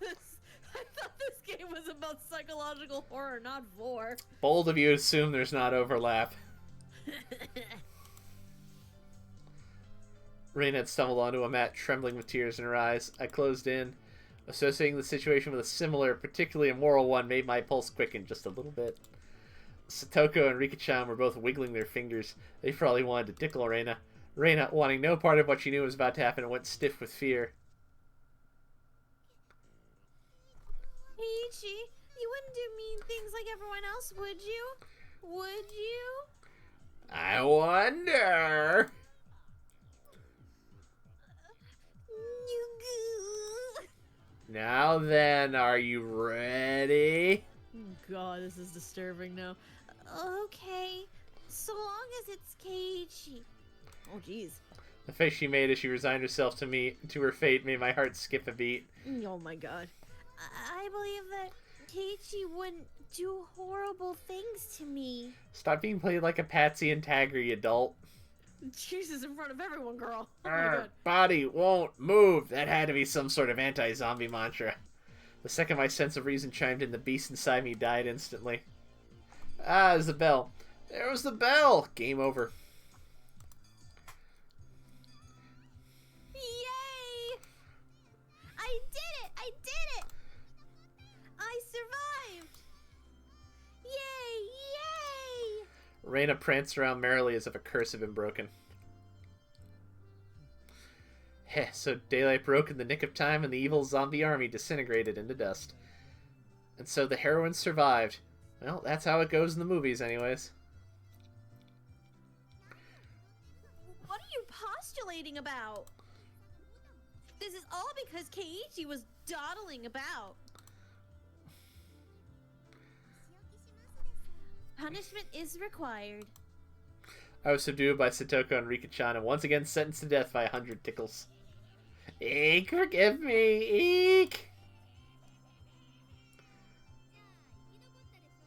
this game was about psychological horror, not vor. Bold of you to assume there's not overlap. Raina had stumbled onto a mat, trembling with tears in her eyes. I closed in. Associating the situation with a similar, particularly immoral one made my pulse quicken just a little bit. Satoko and Rika-chan were both wiggling their fingers. They probably wanted to tickle Reina. Reina, wanting no part of what she knew was about to happen, went stiff with fear. Ichi, you wouldn't do mean things like everyone else, would you? Would you? I wonder. Now then, are you ready? God, this is disturbing now. Okay, so long as it's Keiichi. Oh, jeez. The face she made as she resigned herself to her fate made my heart skip a beat. Oh my God. I believe that Keiichi wouldn't do horrible things to me. Stop being played like a patsy and tagger, you adult. Jesus, in front of everyone, girl. Oh my Our God. body won't move. That had to be some sort of anti-zombie mantra. The second my sense of reason chimed in, the beast inside me died instantly. Ah, there's the bell. There was the bell. Game over. Yay! I did it! I did it! I survived! Yay! Yay! Reina pranced around merrily as if a curse had been broken. Heh, so daylight broke in the nick of time and the evil zombie army disintegrated into dust. And so the heroine survived. Well, that's how it goes in the movies anyways. What are you postulating about? This is all because Keiichi was dawdling about. Punishment is required. I was subdued by Satoko and Rika-chan and once again sentenced to death by 100 tickles. Eek, forgive me, eek!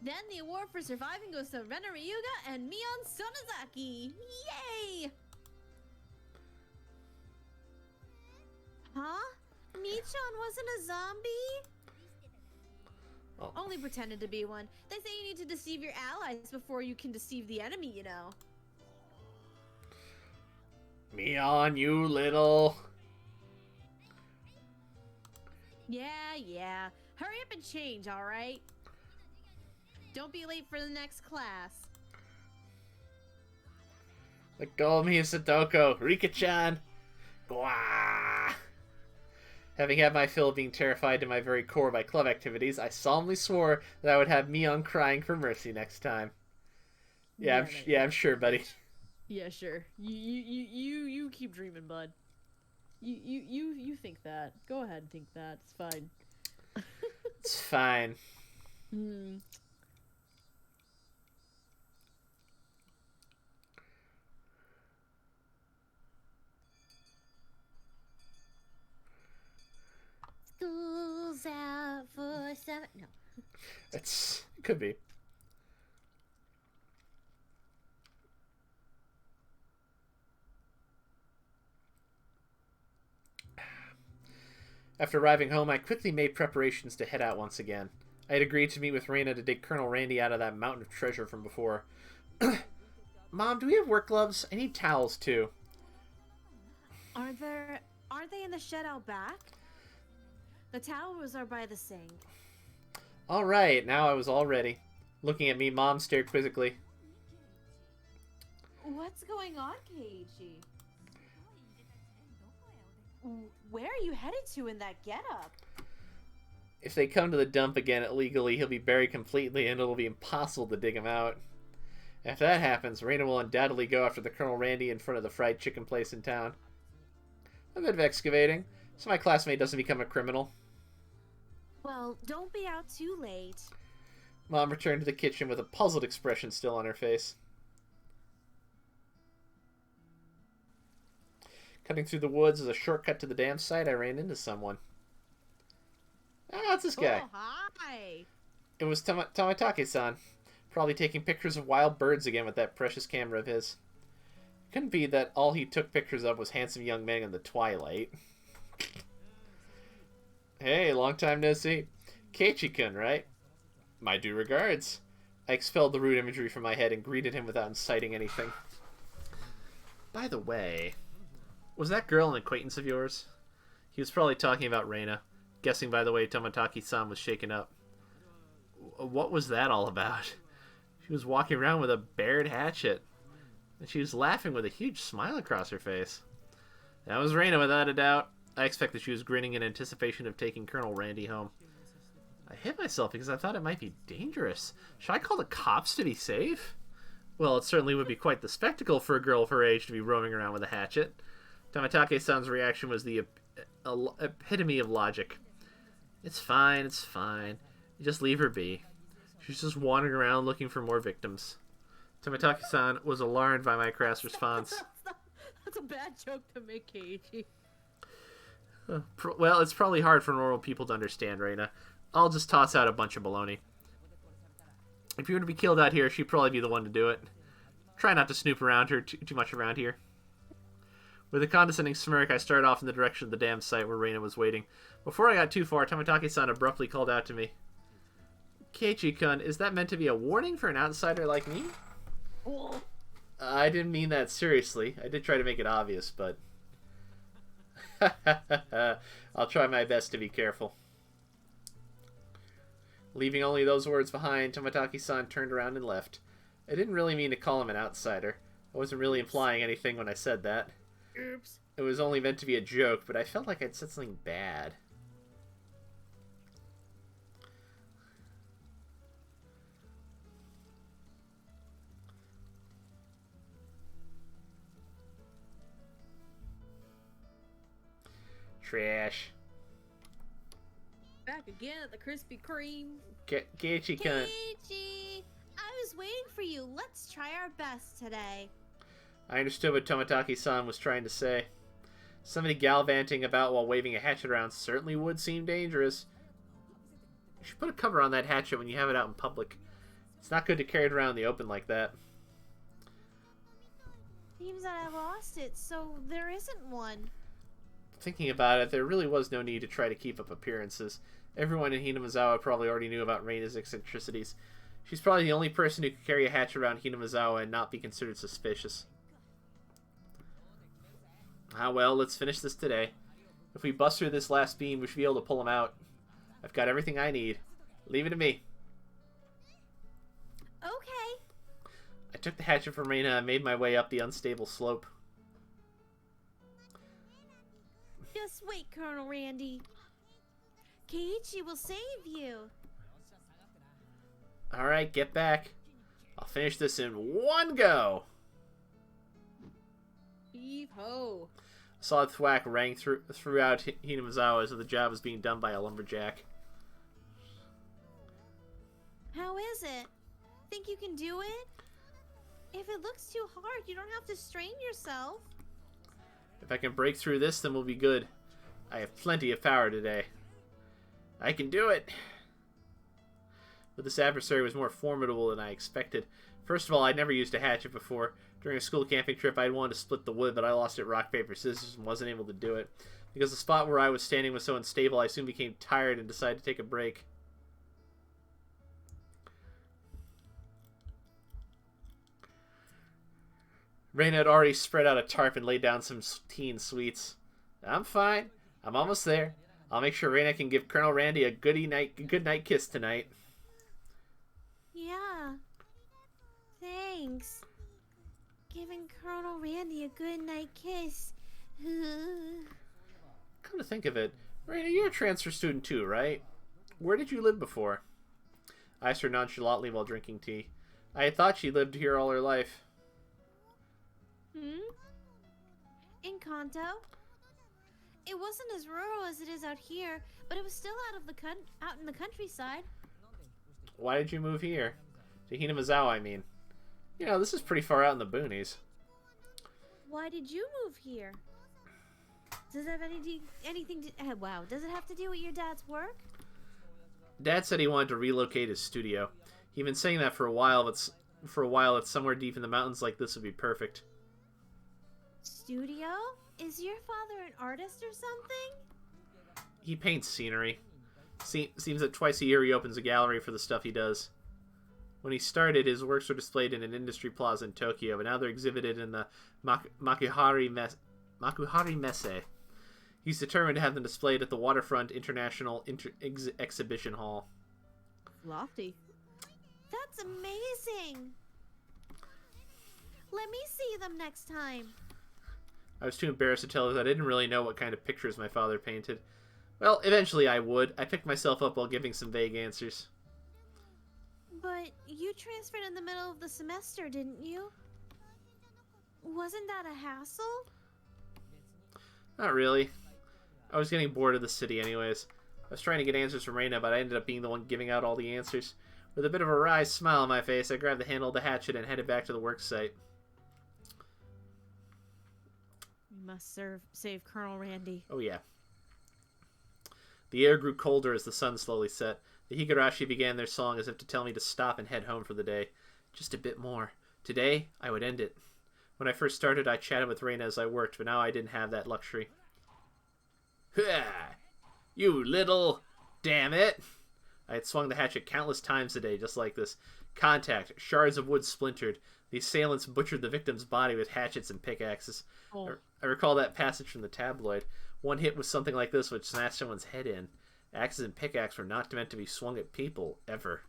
Then the award for surviving goes to Rena Ryuga and Mion Sonozaki. Yay! Huh? Michan wasn't a zombie? Oh. Only pretended to be one. They say you need to deceive your allies before you can deceive the enemy, you know. Mion, you little... Yeah. Hurry up and change, alright? Don't be late for the next class. Let go of me, Satoko. Rika-chan. Gwah! Having had my fill of being terrified to my very core by club activities, I solemnly swore that I would have Mion crying for mercy next time. I'm sure, buddy. Yeah, sure. You keep dreaming, bud. You think that. Go ahead and think that. It's fine. It's fine. School's out for summer. No. It could be. After arriving home, I quickly made preparations to head out once again. I had agreed to meet with Reina to dig Colonel Randy out of that mountain of treasure from before. Mom, do we have work gloves? I need towels, too. Aren't they in the shed out back? The towels are by the sink. All right, now I was all ready. Looking at me, Mom stared quizzically. What's going on, Keiichi? Where are you headed to in that getup? If they come to the dump again illegally, he'll be buried completely and it'll be impossible to dig him out. If that happens, Reina will undoubtedly go after the Colonel Randy in front of the fried chicken place in town. A bit of excavating, so my classmate doesn't become a criminal. Well, don't be out too late. Mom returned to the kitchen with a puzzled expression still on her face. Cutting through the woods as a shortcut to the dam site, I ran into someone. Ah, it's this guy. Oh, hi. It was Tomitake-san. Probably taking pictures of wild birds again with that precious camera of his. Couldn't be that all he took pictures of was handsome young men in the twilight. Hey, long time no see. Keiichi-kun, right? My due regards. I expelled the rude imagery from my head and greeted him without inciting anything. By the way, Was that girl an acquaintance of yours? He was probably talking about Reina, guessing by the way Tomataki-san was shaken up. What was that all about? She was walking around with a bared hatchet, and she was laughing with a huge smile across her face. That was Reina, without a doubt. I expect that she was grinning in anticipation of taking Colonel Randy home. I hit myself because I thought it might be dangerous. Should I call the cops to be safe? Well, it certainly would be quite the spectacle for a girl of her age to be roaming around with a hatchet. Tamatake-san's reaction was the epitome of logic. It's fine, it's fine. You just leave her be. She's just wandering around looking for more victims. Tamatake-san was alarmed by my crass response. That's a bad joke to make, Keiichi. Well, it's probably hard for normal people to understand, Reina. I'll just toss out a bunch of baloney. If you were to be killed out here, she'd probably be the one to do it. Try not to snoop around her too much around here. With a condescending smirk, I started off in the direction of the damn site where Reina was waiting. Before I got too far, Tamatake-san abruptly called out to me. Keiichi-kun, is that meant to be a warning for an outsider like me? Oh. I didn't mean that seriously. I did try to make it obvious, but... I'll try my best to be careful. Leaving only those words behind, Tomataki-san turned around and left. I didn't really mean to call him an outsider. I wasn't really implying anything when I said that. Oops. It was only meant to be a joke, but I felt like I'd said something bad. Trash. Back again at the Krispy Kreme. Keiichi-kun. Keiichi, I was waiting for you. Let's try our best today. I understood what Tomataki-san was trying to say. Somebody gallivanting about while waving a hatchet around certainly would seem dangerous. You should put a cover on that hatchet when you have it out in public. It's not good to carry it around in the open like that. Seems that I lost it, so there isn't one. Thinking about it, there really was no need to try to keep up appearances. Everyone in Hinamizawa probably already knew about Reina's eccentricities. She's probably the only person who could carry a hatchet around Hinamizawa and not be considered suspicious. Ah well, let's finish this today. If we bust through this last beam, we should be able to pull him out. I've got everything I need. Leave it to me. Okay. I took the hatchet from Reina and made my way up the unstable slope. Just wait, Colonel Randy. Keiichi will save you. Alright, get back. I'll finish this in one go. Heave-ho. A solid thwack rang throughout Hinamizawa as if the job was being done by a lumberjack. How is it? Think you can do it? If it looks too hard, you don't have to strain yourself. If I can break through this, then we'll be good. I have plenty of power today. I can do it! But this adversary was more formidable than I expected. First of all, I'd never used a hatchet before. During a school camping trip, I'd wanted to split the wood, but I lost at rock, paper, scissors and wasn't able to do it. Because the spot where I was standing was so unstable, I soon became tired and decided to take a break. Reina had already spread out a tarp and laid down some tea and sweets. I'm fine. I'm almost there. I'll make sure Reina can give Colonel Randy a good night kiss tonight. Yeah. Thanks. Giving Colonel Randy a good night kiss. Come to think of it, Reina, you're a transfer student too, right? Where did you live before? I asked her nonchalantly while drinking tea. I had thought she lived here all her life. In Kanto. It wasn't as rural as it is out here, but it was still out in the countryside. Why did you move here? To Hinamizawa, I mean. You know, this is pretty far out in the boonies. Why did you move here? Does it have anything to... wow, does it have to do with your dad's work? Dad said he wanted to relocate his studio. He'd been saying that for a while, but that somewhere deep in the mountains like this would be perfect. Studio? Is your father an artist or something? He paints scenery. Seems that twice a year he opens a gallery for the stuff he does. When he started, his works were displayed in an industry plaza in Tokyo, but now they're exhibited in the Makuhari Messe. He's determined to have them displayed at the Waterfront International Exhibition Hall. Lofty. That's amazing. Let me see them next time. I was too embarrassed to tell her that I didn't really know what kind of pictures my father painted. Well, eventually I would. I picked myself up while giving some vague answers. But you transferred in the middle of the semester, didn't you? Wasn't that a hassle? Not really. I was getting bored of the city anyways. I was trying to get answers from Reina, but I ended up being the one giving out all the answers. With a bit of a wry smile on my face, I grabbed the handle of the hatchet and headed back to the work site. We must save Colonel Randy. Oh yeah. The air grew colder as the sun slowly set. The Higurashi began their song as if to tell me to stop and head home for the day. Just a bit more. Today, I would end it. When I first started, I chatted with Reina as I worked, but now I didn't have that luxury. You little... Damn it! I had swung the hatchet countless times today, just like this. Contact. Shards of wood splintered. The assailants butchered the victim's body with hatchets and pickaxes. Oh. I recall that passage from the tabloid. One hit with something like this would smash someone's head in. Axes and pickaxes were not meant to be swung at people, ever.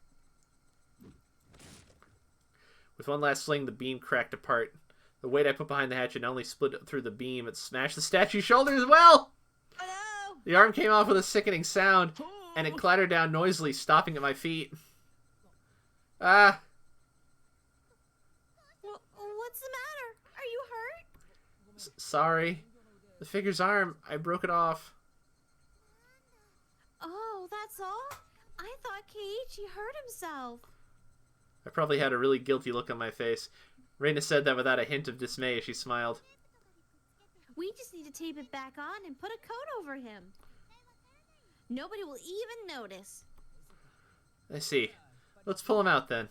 With one last sling, the beam cracked apart. The weight I put behind the hatchet not only split through the beam, it smashed the statue's shoulder as well! Oh no! The arm came off with a sickening sound, and it clattered down noisily, stopping at my feet. Ah! What's the matter? Are you hurt? Sorry. The figure's arm, I broke it off. Oh, that's all? I thought Keiichi hurt himself. I probably had a really guilty look on my face. Reina said that without a hint of dismay as she smiled. We just need to tape it back on and put a coat over him. Nobody will even notice. I see. Let's pull him out then.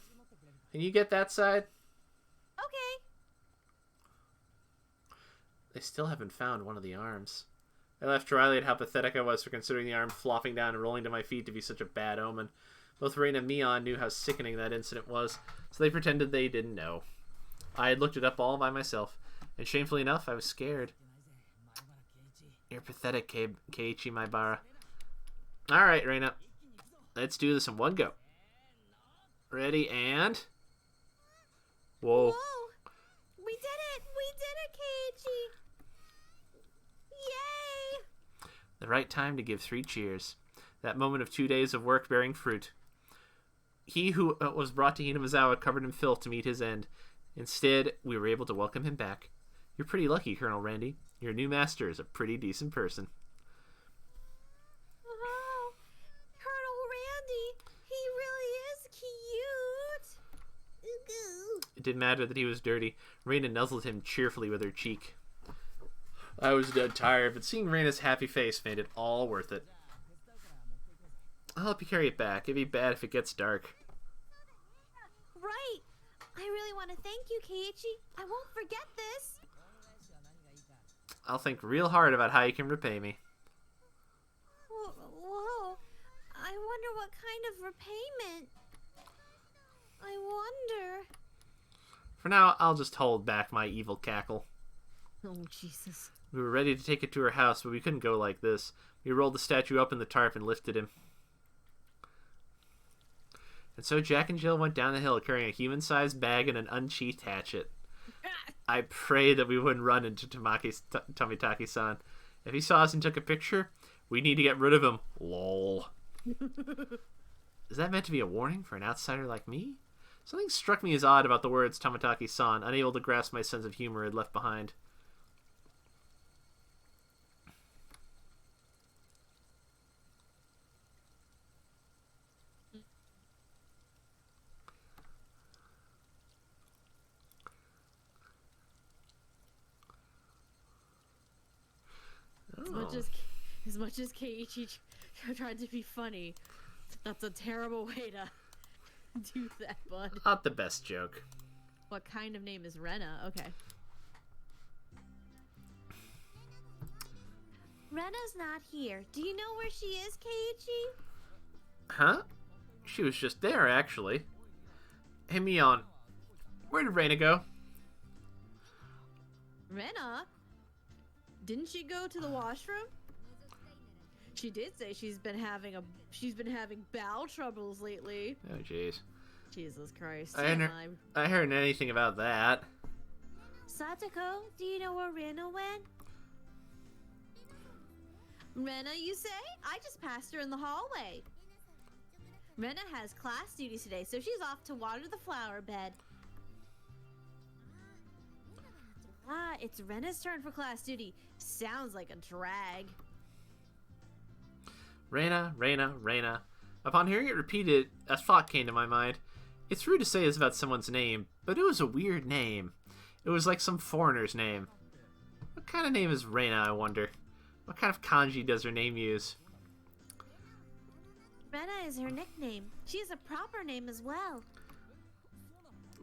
Can you get that side? Okay. They still haven't found one of the arms. I laughed dryly at how pathetic I was for considering the arm flopping down and rolling to my feet to be such a bad omen. Both Reina and Mion knew how sickening that incident was, so they pretended they didn't know. I had looked it up all by myself, and shamefully enough, I was scared. You're pathetic, Keiichi Maibara. Alright, Reina. Let's do this in one go. Ready, and... Whoa. Whoa! We did it! We did it, Keiichi! Yay! The right time to give 3 cheers. That moment of 2 days of work bearing fruit. He who was brought to Hinamizawa covered in filth to meet his end. Instead, we were able to welcome him back. You're pretty lucky, Colonel Randy. Your new master is a pretty decent person. Oh, Colonel Randy! He really is cute! It didn't matter that he was dirty. Reina nuzzled him cheerfully with her cheek. I was dead tired, but seeing Reina's happy face made it all worth it. I'll help you carry it back. It'd be bad if it gets dark. Right! I really want to thank you, Keiichi. I won't forget this. I'll think real hard about how you can repay me. Whoa. I wonder what kind of repayment. I wonder. For now, I'll just hold back my evil cackle. Oh, Jesus. We were ready to take it to her house, but we couldn't go like this. We rolled the statue up in the tarp and lifted him. And so Jack and Jill went down the hill carrying a human-sized bag and an unsheathed hatchet. I prayed that we wouldn't run into Tomitaki-san. If he saw us and took a picture, we need to get rid of him. Lol. Is that meant to be a warning for an outsider like me? Something struck me as odd about the words Tomitaki-san, unable to grasp my sense of humor had left behind. As much as Keiichi tried to be funny, that's a terrible way to do that, bud. Not the best joke. What kind of name is Rena? Okay. Rena's not here. Do you know where she is, Keiichi? Huh? She was just there, actually. Hey, Mion. Where did Reina go? Rena? Didn't she go to the washroom? She did say she's been having bowel troubles lately. Oh, jeez. Jesus Christ. I heard anything about that. Satoko, do you know where Rena went? Rena, you say? I just passed her in the hallway. Rena has class duties today, so she's off to water the flower bed. Ah, it's Rena's turn for class duty. Sounds like a drag. Reina, Reina, Reina. Upon hearing it repeated, a thought came to my mind. It's rude to say this about someone's name, but it was a weird name. It was like some foreigner's name. What kind of name is Reina, I wonder? What kind of kanji does her name use? Rena is her nickname. She has a proper name as well.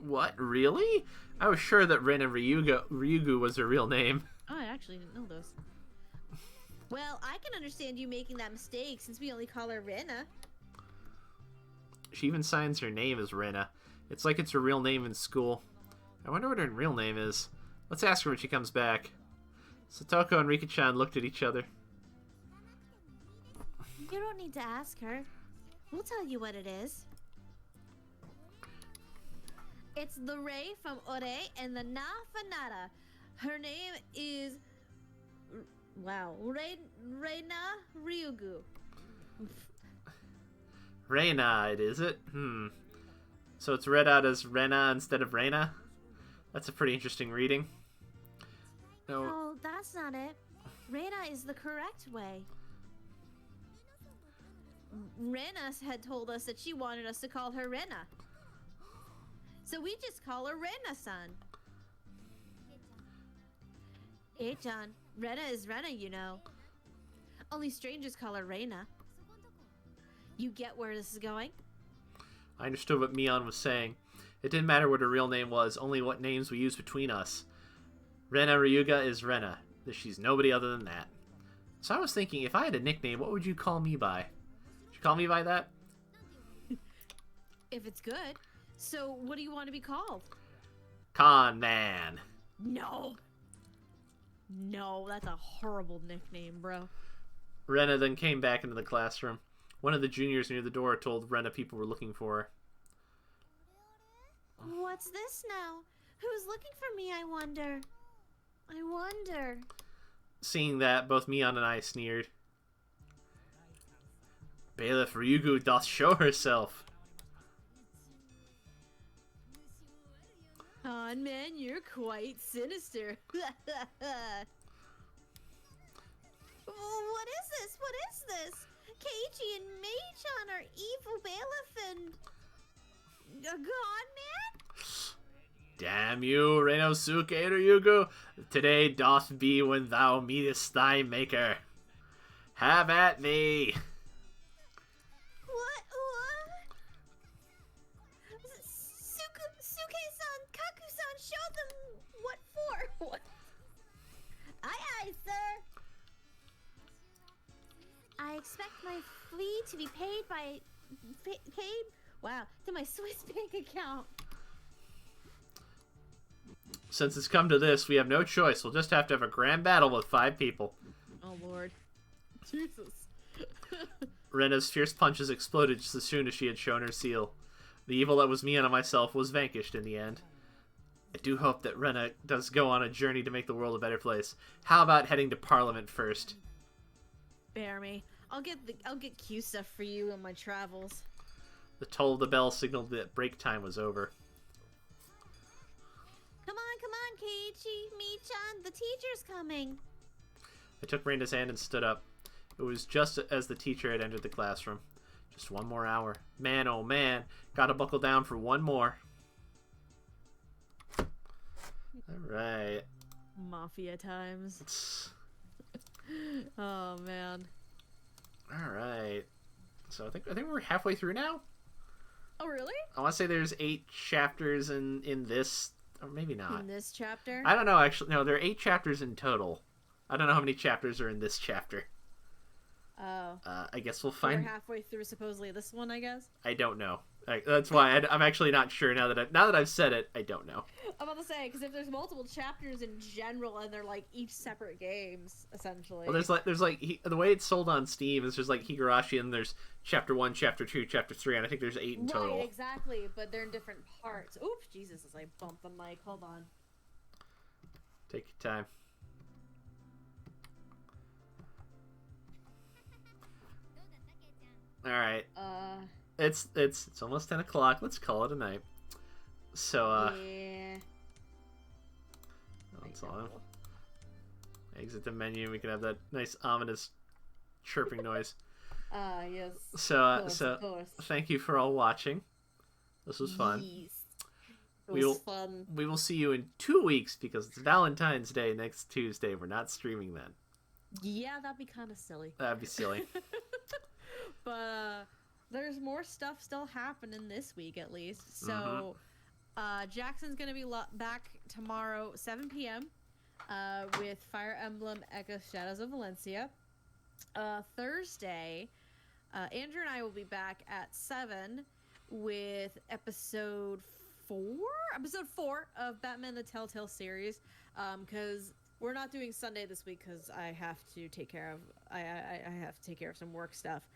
What, really? I was sure that Reina Ryugu was her real name. Oh, I actually didn't know this. Well, I can understand you making that mistake since we only call her Rena. She even signs her name as Reina. It's like it's her real name in school. I wonder what her real name is. Let's ask her when she comes back. Satoko and Rika-chan looked at each other. You don't need to ask her. We'll tell you what it is. It's the Rei from Ore and the Na Fanata. Her name is... Wow. Reina Ryugu. Reina, is it? So it's read out as Rena instead of Reina? That's a pretty interesting reading. No. Oh, that's not it. Rena is the correct way. Rena had told us that she wanted us to call her Rena. So we just call her Rena-san. Hey, John. Rena is Rena, you know. Only strangers call her Reina. You get where this is going? I understood what Mion was saying. It didn't matter what her real name was, only what names we used between us. Rena Ryuga is Rena. She's nobody other than that. So I was thinking, if I had a nickname, what would you call me by? Would you call me by that? If it's good. So what do you want to be called? Con Man. No. No, that's a horrible nickname, bro. Rena then came back into the classroom. One of the juniors near the door told Rena people were looking for her. What's this now? Who's looking for me, I wonder? I wonder. Seeing that, both Mion and I sneered. Bailiff Ryugu doth show herself. Oh, man, you're quite sinister. What is this? What is this? Keiichi and Mei-chan are evil bailiff and... a god man? Damn you, Renosuke Ryugu. Today doth be when thou meetest thy maker. Have at thee. What? Suke-san, Kaku-san, show them what for. What? Aye, sir. I expect my fee to be paid by... paid? Wow, to my Swiss bank account. Since it's come to this, we have no choice. We'll just have to have a grand battle with 5 people. Oh, Lord. Jesus. Rena's fierce punches exploded just as soon as she had shown her seal. The evil that was Mion and myself was vanquished in the end. I do hope that Rena does go on a journey to make the world a better place. How about heading to Parliament first? Bear me. I'll get Q stuff for you on my travels. The toll of the bell signaled that break time was over. Come on, Keiichi, Mii-chan, the teacher's coming. I took Reina's hand and stood up. It was just as the teacher had entered the classroom. Just one more hour. Man, oh man, gotta buckle down for one more. Alright. Mafia times. Oh, man. Alright. So I think we're halfway through now. Oh, really? I want to say there's 8 chapters in this, or maybe not. In this chapter? I don't know, actually. No, there are 8 chapters in total. I don't know how many chapters are in this chapter. Oh. I guess we'll We're find... halfway through supposedly this one, I guess? I don't know. That's why I'm actually not sure now that I've said it. I don't know. I'm about to gonna say, because if there's multiple chapters in general and they're like each separate games, essentially. Well, there's like the way it's sold on Steam is there's like Higurashi, and there's chapter 1, chapter 2, chapter 3, and I think there's 8 in total. Right, exactly, but they're in different parts. Oops, Jesus, as I bump the mic. Hold on. Take your time. All right. It's almost 10 o'clock. Let's call it a night. So yeah. that's all. Exit the menu. We can have that nice ominous chirping noise. Yes. So Of course. thank you for all watching. This was fun. Yes. It was fun. We will see you in 2 weeks because it's Valentine's Day next Tuesday. We're not streaming then. Yeah, that'd be kind of silly. That'd be silly. But there's more stuff still happening this week, at least. So, Jackson's gonna be back tomorrow, 7 p.m. With Fire Emblem Echo Shadows of Valencia. Thursday, Andrew and I will be back at 7 with episode 4 of Batman the Telltale series. Because we're not doing Sunday this week because I have to take care of I have to take care of some work stuff.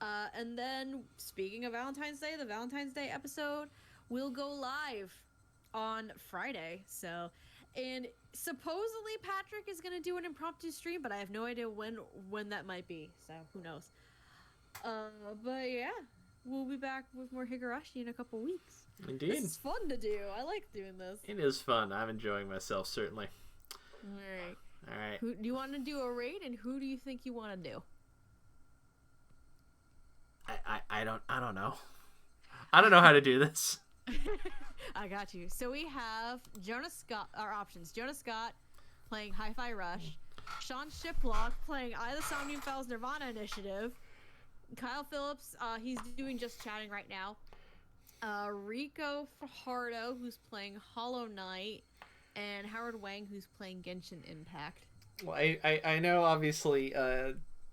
And then, speaking of Valentine's Day, the Valentine's Day episode will go live on Friday. So, and supposedly Patrick is gonna do an impromptu stream, but I have no idea when that might be. So who knows? But yeah, we'll be back with more Higurashi in a couple weeks. Indeed. This is fun to do. I like doing this. It is fun. I'm enjoying myself, certainly. All right. All right. Do you want to do a raid, and who do you think you want to do? I don't know. I don't know how to do this. I got you. So we have Jonah Scott. Our options: Jonah Scott playing Hi-Fi Rush, Sean Shiplock playing I the Somnium Files Nirvana Initiative, Kyle Phillips, he's doing just chatting right now, Rico Fajardo, who's playing Hollow Knight, and Howard Wang, who's playing Genshin Impact. Well, I know, obviously,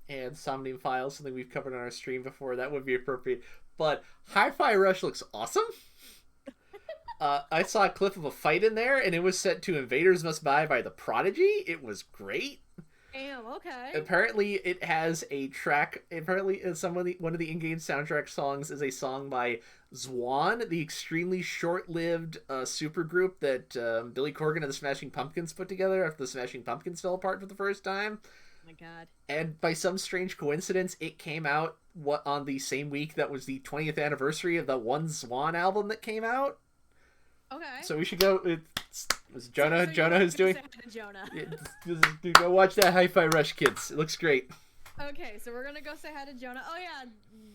and Somnium Files, something we've covered on our stream before, that would be appropriate. But Hi-Fi Rush looks awesome. I saw a clip of a fight in there, and it was set to Invaders Must Die by The Prodigy. It was great. Damn, okay. Apparently, it has a track. Apparently, one of the in-game soundtrack songs is a song by Zwan, the extremely short-lived supergroup that Billy Corgan and the Smashing Pumpkins put together after the Smashing Pumpkins fell apart for the first time. Oh my god. And by some strange coincidence, it came out on the same week that was the 20th anniversary of the one Zwan album that came out. Okay. So we should go. It was Jonah. So Jonah who's doing. Jonah. Go watch that Hi-Fi Rush, kids. It looks great. Okay, so we're gonna go say hi to Jonah. Oh yeah,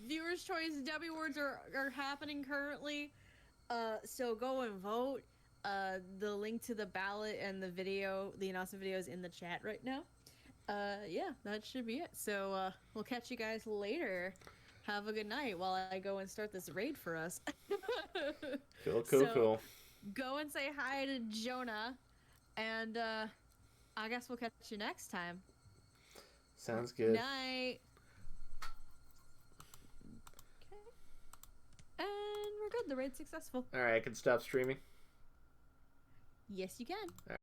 viewers' choice W awards are happening currently. So go and vote. The link to the ballot and the announcement video is in the chat right now. Yeah, that should be it. So we'll catch you guys later. Have a good night while I go and start this raid for us. Cool. Go and say hi to Jonah, and I guess we'll catch you next time. Sounds good. Night. Okay. And we're good. The raid's successful. All right, I can stop streaming. Yes, you can.